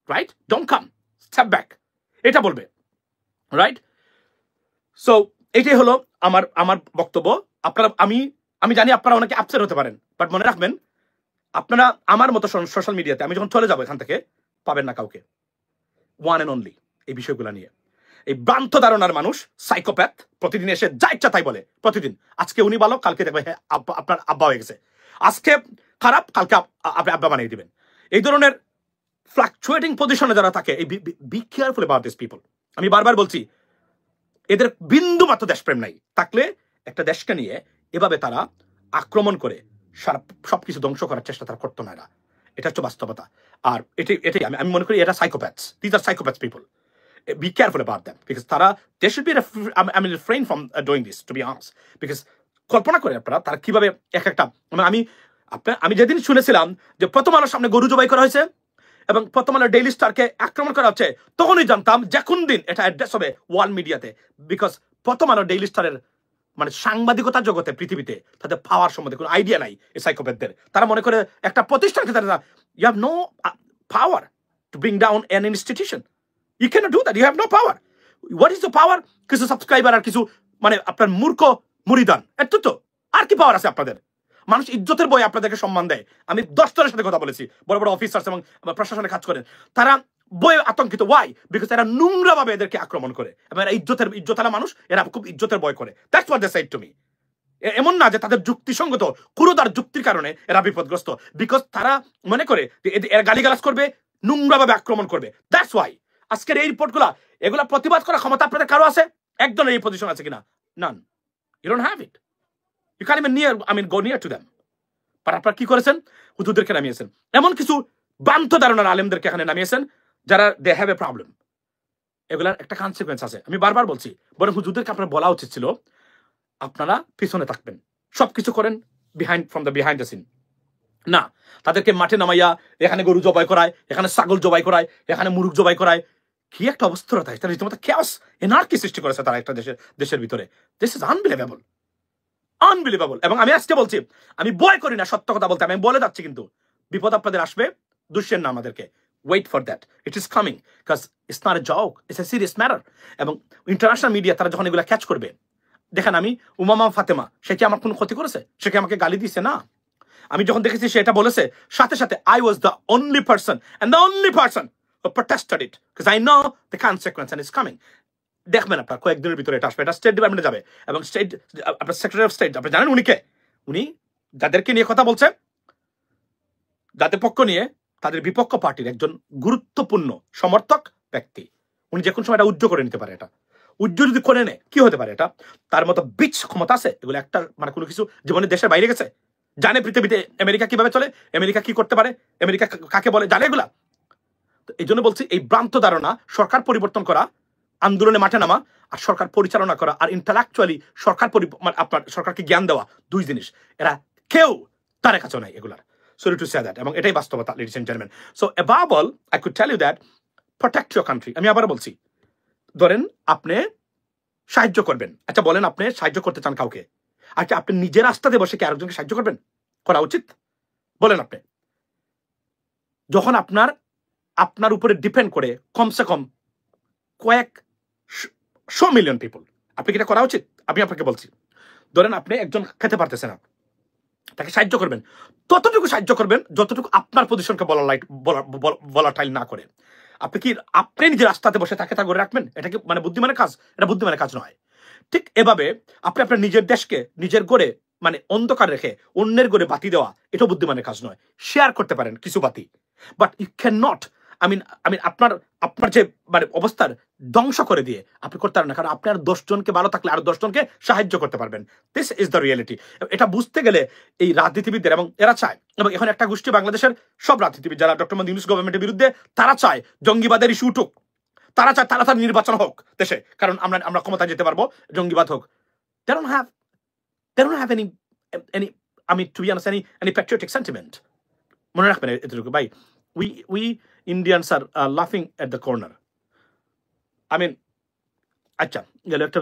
S2: right, don't come, step back, এটা বলবে, রাইট? সো এটাই হলো আমার বক্তব্য। আপনারা, আমি জানি আপনারা অনেকে আপসেট হতে পারেন, বাট মনে রাখবেন আপনারা আমার মতো সোশ্যাল মিডিয়াতে আমি যখন চলে যাবো এখান থেকে পাবেন না কাউকে, ওয়ান এন্ড অনলি এই বিষয়গুলো নিয়ে। এই ভ্রান্ত ধারণার মানুষ, সাইকোপ্যাথ, প্রতিদিন এসে যা ইচ্ছা তাই বলে প্রতিদিন। আজকে উনি ভালো, কালকে দেখবে হ্যাঁ আপনার আব্বা হয়ে গেছে, আজকে খারাপ, কালকে আপনি আব্বা বানিয়ে দিবেন। এই ধরনের ফ্লাকচুয়েটিং পজিশনে যারা থাকে, এই be careful about this people. আমি বারবার বলছি, এদের বিন্দু মাত্র দেশপ্রেম নাই, থাকলে একটা দেশকে নিয়ে এভাবে তারা আক্রমণ করে সবকিছু ধ্বংস করার চেষ্টা তারা করতো না। এটা হচ্ছে বাস্তবতা। আর এটাই আমি মনে করি এটা psychopaths, this are psychopaths people. be careful about them because তারা they should be refrain from doing this to be honest because কল্পনা করে আপনারা তারা কিভাবে এক একটা আমি যেদিন শুনেছিলাম যে প্রথম আলোর সামনে গরু জবাই করা হয়েছে এবং প্রথম আলো ডেইলি স্টারকে আক্রমণ করা হচ্ছে তখনই জানতাম যে কোন দিন এটা অ্যাড্রেস হবে ওয়ার্ল্ড মিডিয়াতে বিকজ প্রথম আলো ডেইলি স্টারের মানে সাংবাদিকতা জগতে পৃথিবীতে তাদের পাওয়ার সম্বন্ধে কোনো আইডিয়া নাই এই সাইকোপ্যাথদের তারা মনে করে একটা প্রতিষ্ঠানকে তারা you have no power to bring down an institution you can do that you have no power what is the power কিছু সাবস্ক্রাইবার আর কিছু মানে আপনার মূর্খ মুরিদান এত তো আর কি পাওয়ার আছে আপনাদের মানুষ ইজ্জতের বই আপনাদেরকে সম্মান দেয় আমি 10 জনের সাথে কথা বলেছি বড় বড় অফিসার্স এবং প্রশাসনে কাজ করেন তারা বই আতঙ্কিত ওয়াই বিকজ এরা নোংরা ভাবে এদেরকে আক্রমণ করে এবং এরা ইজ্জতালা মানুষ এরা খুব ইজ্জতের ভয় করে that's what they said to me এমন না যে তাদের যুক্তিসঙ্গত কুরুদার যুক্তির কারণে এরা বিপদগ্রস্ত বিকজ তারা মনে করে এরা গালিগালাজ করবে নোংরা ভাবে আক্রমণ করবে দ্যাটস ওয়াই আজকের এই রিপোর্টগুলা এগুলা প্রতিবাদ করার ক্ষমতা আপনাদের কারো আছে একজনের এই পজিশন আছে কিনা none you don't have it you can even go near to them but আপনারা কি করেছেন হুজুরদেরকে নামিয়েছেন এমন কিছু বান্ত ধারণার আলেমদেরকে এখানে নামিয়েছেন যারা দে হ্যাভ এ প্রবলেম এগুলার একটা কনসিকুয়েন্স আছে আমি বারবার বলছি বরং হুজুরদেরকে আপনার বলা উচিত ছিল আপনারা পিছনে থাকবেন সবকিছু করেন ফ্রম দ্য সিন না তাদেরকে মাঠে নামাইয়া এখানে গরু জবাই করায় এখানে ছাগল জবাই করায় এখানে মুরগ জবাই করায় কি একটা অবস্থা থাকে তারা রীতিমতো খেয়াস এনার্কি সৃষ্টি করেছে তারা একটা দেশের ভিতরে দিস ইজ আনবিলিভেবল এবং আমি আজকে বলছি আমি ভয় করি না সত্য কথা বলতে আমি বলে যাচ্ছি কিন্তু বিপদ আপনাদের আসবে দুষ্যেন না আমাদেরকে wait for that it is coming because it's not a joke it's a serious matter এবং ইন্টারন্যাশনাল মিডিয়া তারা যখন এগুলো ক্যাচ করবে দেখেন আমি উমামা ফাতেমা সে কি আমার কোনো ক্ষতি করেছে সে কি আমাকে গালি দিচ্ছে না আমি যখন দেখেছি সে এটা বলেছে সাথে সাথে I was the only person and the only person protested it because I know the consequence and it's coming দেখবেন আপনার কয়েকদিনের ভিতরে এটা আসবে এটা স্টেট ডিপার্টমেন্টে যাবে এবং স্টেট আপনার সেক্রেটারি অফ স্টেট আপনি জানেন উনি যাদেরকে নিয়ে কথা বলছে যাদের পক্ষ নিয়ে তাদের বিপক্ষ পার্টির একজন গুরুত্বপূর্ণ সমর্থক ব্যক্তি উনি যে কোনো সময় এটা উজ্জ্ব করে নিতে পারে এটা উজ্জ্ব যদি করে নেয় কি হতে পারে এটা তার মতো বিচ ক্ষমতা আছে এগুলো একটা মানে কোনো কিছু জীবনে দেশের বাইরে গেছে জানে পৃথিবীতে আমেরিকা কিভাবে চলে আমেরিকা কি করতে পারে আমেরিকা কাকে বলে জানে এগুলা তো এই জন্য বলছি এই ভ্রান্ত ধারণা সরকার পরিবর্তন করা আন্দোলনে মাঠে নামা আর সরকার পরিচালনা করা আর ইন্টালেকচুয়ালি আপনার সরকারকে জ্ঞান দেওয়া দুই জিনিস এরা কেউ তার কাছে নাই এগুলার সরি টু সে দ্যাট এবং এটাই বাস্তবতা ladies and gentleman so above all I could tell you that protect your country আমি আবার বলছি ধরেন আপনি সাহায্য করবেন আচ্ছা বলেন আপনি সাহায্য করতে চান কাউকে আচ্ছা আপনি নিজের রাস্তাতে বসে কি আরেকজনকে সাহায্য করবেন করা উচিত বলেন আপনি যখন আপনার উপরে ডিপেন্ড করে কমসে কম কয়েক 100 মিলিয়ন পিপল আপনি কি এটা করা উচিত আমি আপনাকে বলছি ধরেন আপনি একজন খেতে পারতেছে না তাকে সাহায্য করবেন ততটুকু সাহায্য করবেন যতটুকু আপনার পজিশনকে ভলাটাইল না করে আপনি নিজের রাস্তাতে বসে তাকে তা করে রাখবেন এটা কি মানে বুদ্ধিমানের কাজ এটা বুদ্ধিমানের কাজ নয় ঠিক এভাবে আপনি আপনার নিজের দেশকে নিজের গড়ে মানে অন্ধকার রেখে অন্যের গড়ে বাতি দেওয়া এটা বুদ্ধিমানের কাজ নয় শেয়ার করতে পারেন কিছু বাতি বাট ইউ ক্যান নট আপনার যে মানে অবস্থার ধ্বংস করে দিয়ে আপনি করতে পারেন না কারণ আপনার 10 জনকে ভালো থাকলে আরো 10 জনকে সাহায্য করতে পারবেন দিস ইজ দ্য রিয়েলিটি এটা বুঝতে গেলে এই রাজনীতিবিদদের এবং এরা চায় এবং এখন একটা গোষ্ঠী বাংলাদেশের সব রাজনীতিবিদ যারা ডক্টর মোহাম্মদ ইউনূস গভর্নমেন্টের বিরুদ্ধে তারা চায় জঙ্গিবাদের ইস্যু উঠুক তারা চায় তাড়াতাড়ি নির্বাচন হোক দেশে কারণ আমরা ক্ষমতায় যেতে পারবো জঙ্গিবাদ হোক they don't have any to be honest any patriotic sentiment মনে রাখবেন এতটুকু ভাই we Indians are laughing at the corner আচ্ছা গেল একটা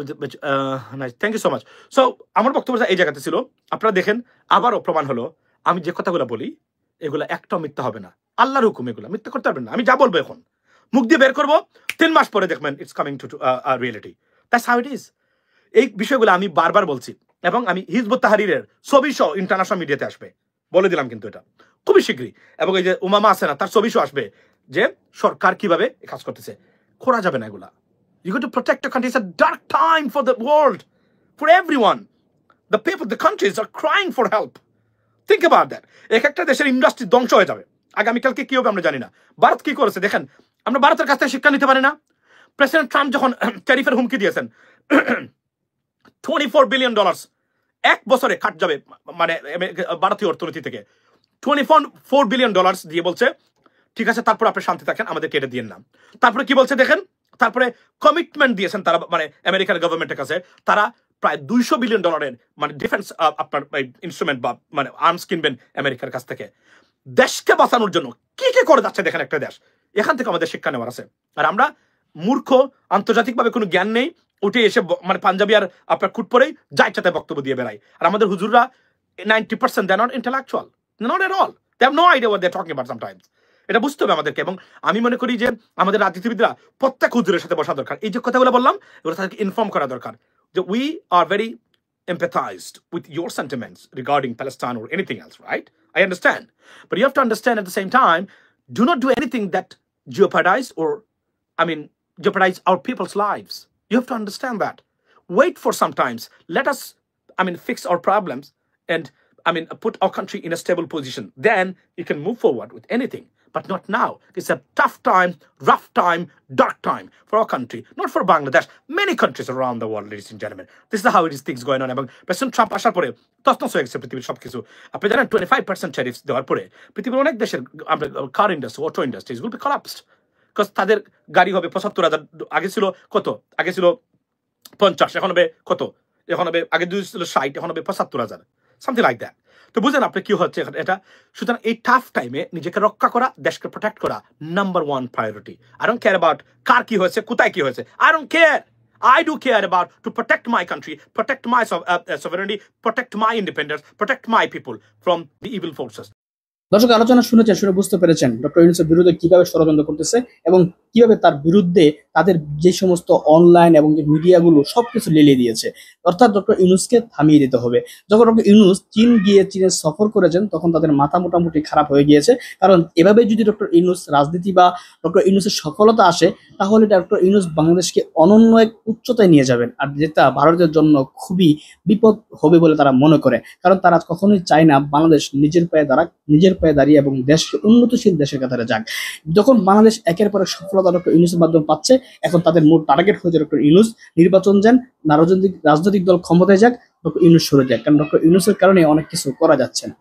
S2: thank you so much so আমার বক্তব্য এই জায়গাতে ছিল আপনারা দেখেন আবারও প্রমাণ হলো আমি যে কথাগুলো বলি এগুলো একটাও মিথ্যা হবে না আল্লাহর হুকুম এগুলো মিথ্যা করতে পারবেন না আমি যা বলবো এখন মুখ দিয়ে বের করবো 3 মাস পরে দেখবেন it's coming to reality that's how it is এই বিষয়গুলো আমি বারবার বলছি এবং আমি হিজবুত তাহরিরের ছবি সহ ইন্টারন্যাশনাল মিডিয়াতে আসবে বলে দিলাম কিন্তু এটা খুবই শীঘ্রই এবং এই যে উমামা আছে না তার ছবি সহ আসবে যে সরকার কিভাবে কাজ করতেছে করা যাবে না এগুলা You got to protect the country. It's a dark time for the world, for everyone. The people, the countries are crying for help. Think about that. একটা দেশের ইন্ডাস্ট্রি ধ্বংস হয়ে যাবে আগামীকালকে কি হবে আমরা জানি না ভারত কি করেছে দেখেন আমরা ভারতের কাছ থেকে শিক্ষা নিতে পারি না প্রেসিডেন্ট ট্রাম্প যখন ট্যারিফের হুমকি দিয়েছেন $24 বিলিয়ন এক বছরে কাট যাবে মানে ভারতীয় অর্থনীতি থেকে $24 বিলিয়ন দিয়ে বলছে ঠিক আছে তারপর আপনি শান্তি থাকেন আমাদের কেটে দিয়ে না তারপরে কি বলছে দেখেন তারপরে কমিটমেন্ট দিয়েছেন তারা, মানে আমেরিকার গভর্নমেন্টের কাছে তারা প্রায় $200 বিলিয়ন মানে ডিফেন্স আপনার ইনস্ট্রুমেন্ট বা মানে আর্মস কিনবেন আমেরিকার কাছ থেকে। দেশকে বাঁচানোর জন্য কি কি করে যাচ্ছে দেখেন একটা দেশ। এখান থেকে আমাদের শিক্ষা নেওয়ার আছে। আর আমরা মূর্খ, আন্তর্জাতিকভাবে কোনো জ্ঞান নেই, উঠে এসে মানে পাঞ্জাবি আর আপনার কুট পরেই যা ইচ্ছাতে বক্তব্য দিয়ে বেড়াই। আর আমাদের হুজুররা 90% they are not intellectual, not at all, they have no idea what they are talking about sometimes. এটা বুঝতে হবে আমাদেরকে। এবং আমি মনে করি যে আমাদের রাজনীতিবিদরা প্রত্যেক হুজুরের সাথে বসা দরকার। এই যে কথাগুলো বললাম এগুলো তাদেরকে ইনফর্ম করা দরকার যে we are very empathized with your sentiments regarding Palestine or anything else, right? I understand. But you have to understand at the same time, do not do anything that jeopardize our people's lives. You have to understand that. Wait for some times. Let us, fix our problems and, put our country in a stable position. Then you can move forward with anything. But not now. It's a tough time, rough time, dark time for our country. Not for Bangladesh. Many countries around the world, ladies and gentlemen. This is how it is things going on. এবং president Trump আসার পরে তছনছ হয়ে গেছে পৃথিবীর সবকিছু। আপনি জানেন 25% ট্যারিফস দেওয়ার পরে পৃথিবীর অনেক দেশের car industry, auto industries will be collapsed. Because তাদের গাড়ি হবে 75,000, আগে ছিল কত? আগে ছিল 50, এখন হবে কত? এখন হবে, আগে ছিল 60, এখন হবে 75,000, সামথিং লাইক দ্যাট। তো বুঝলেন আপনি কি হচ্ছে এটা। সুতরাং এই টাফ টাইমে নিজেকে রক্ষা করা, দেশকে প্রোটেক্ট করা number 1 priority. I don't care about কার কি হয়েছে, কোথায় কি হয়েছে, I don't care. I do care about to protect my country, protect my sovereignty, protect my independence, protect my people from the evil forces.
S3: দর্শক, আলোচনা শুনেছেন, শুনে বুঝতে পেরেছেন ডক্টর ইউনূসের বিরুদ্ধে কিভাবে ষড়যন্ত্র করতেছে এবং কিভাবে তার বিরুদ্ধে তাদের যে সমস্ত অনলাইন এবং যে মিডিয়াগুলো সবকিছু লেলিয়ে দিয়েছে। অর্থাৎ ডক্টর ইউনূসকে থামিয়ে দিতে হবে। যখন ডক্টর ইউনূস চীনে সফর করেছেন তখন তাদের মাথা মোটামুটি খারাপ হয়ে গিয়েছে। কারণ এভাবে যদি ডক্টর ইউনূস রাজনীতি বা ডক্টর ইউনূসের সফলতা আসে তাহলে ডক্টর ইউনূস বাংলাদেশকে অনন্য এক উচ্চতায় নিয়ে যাবেন, আর যেটা ভারতের জন্য খুবই বিপদ হবে বলে তারা মনে করে। কারণ তারা কখনোই চায় না বাংলাদেশ নিজের পায়ে দাঁড়িয়ে এবং দেশকে উন্নতশীল দেশের কাতারে যাক। যখন বাংলাদেশ একের পর এক সফলতা ডক্টর ইউনূসের মাধ্যমে পাচ্ছে, এখন তাদের মূল টার্গেট হয়েছে ডক্টর ইউনূস নির্বাচন যান, রাজনৈতিক দল ক্ষমতায় যাক, ডক্টর ইউনূস সরে যাক। কারণ ডক্টর ইউনূসের কারণে অনেক কিছু করা যাচ্ছে না।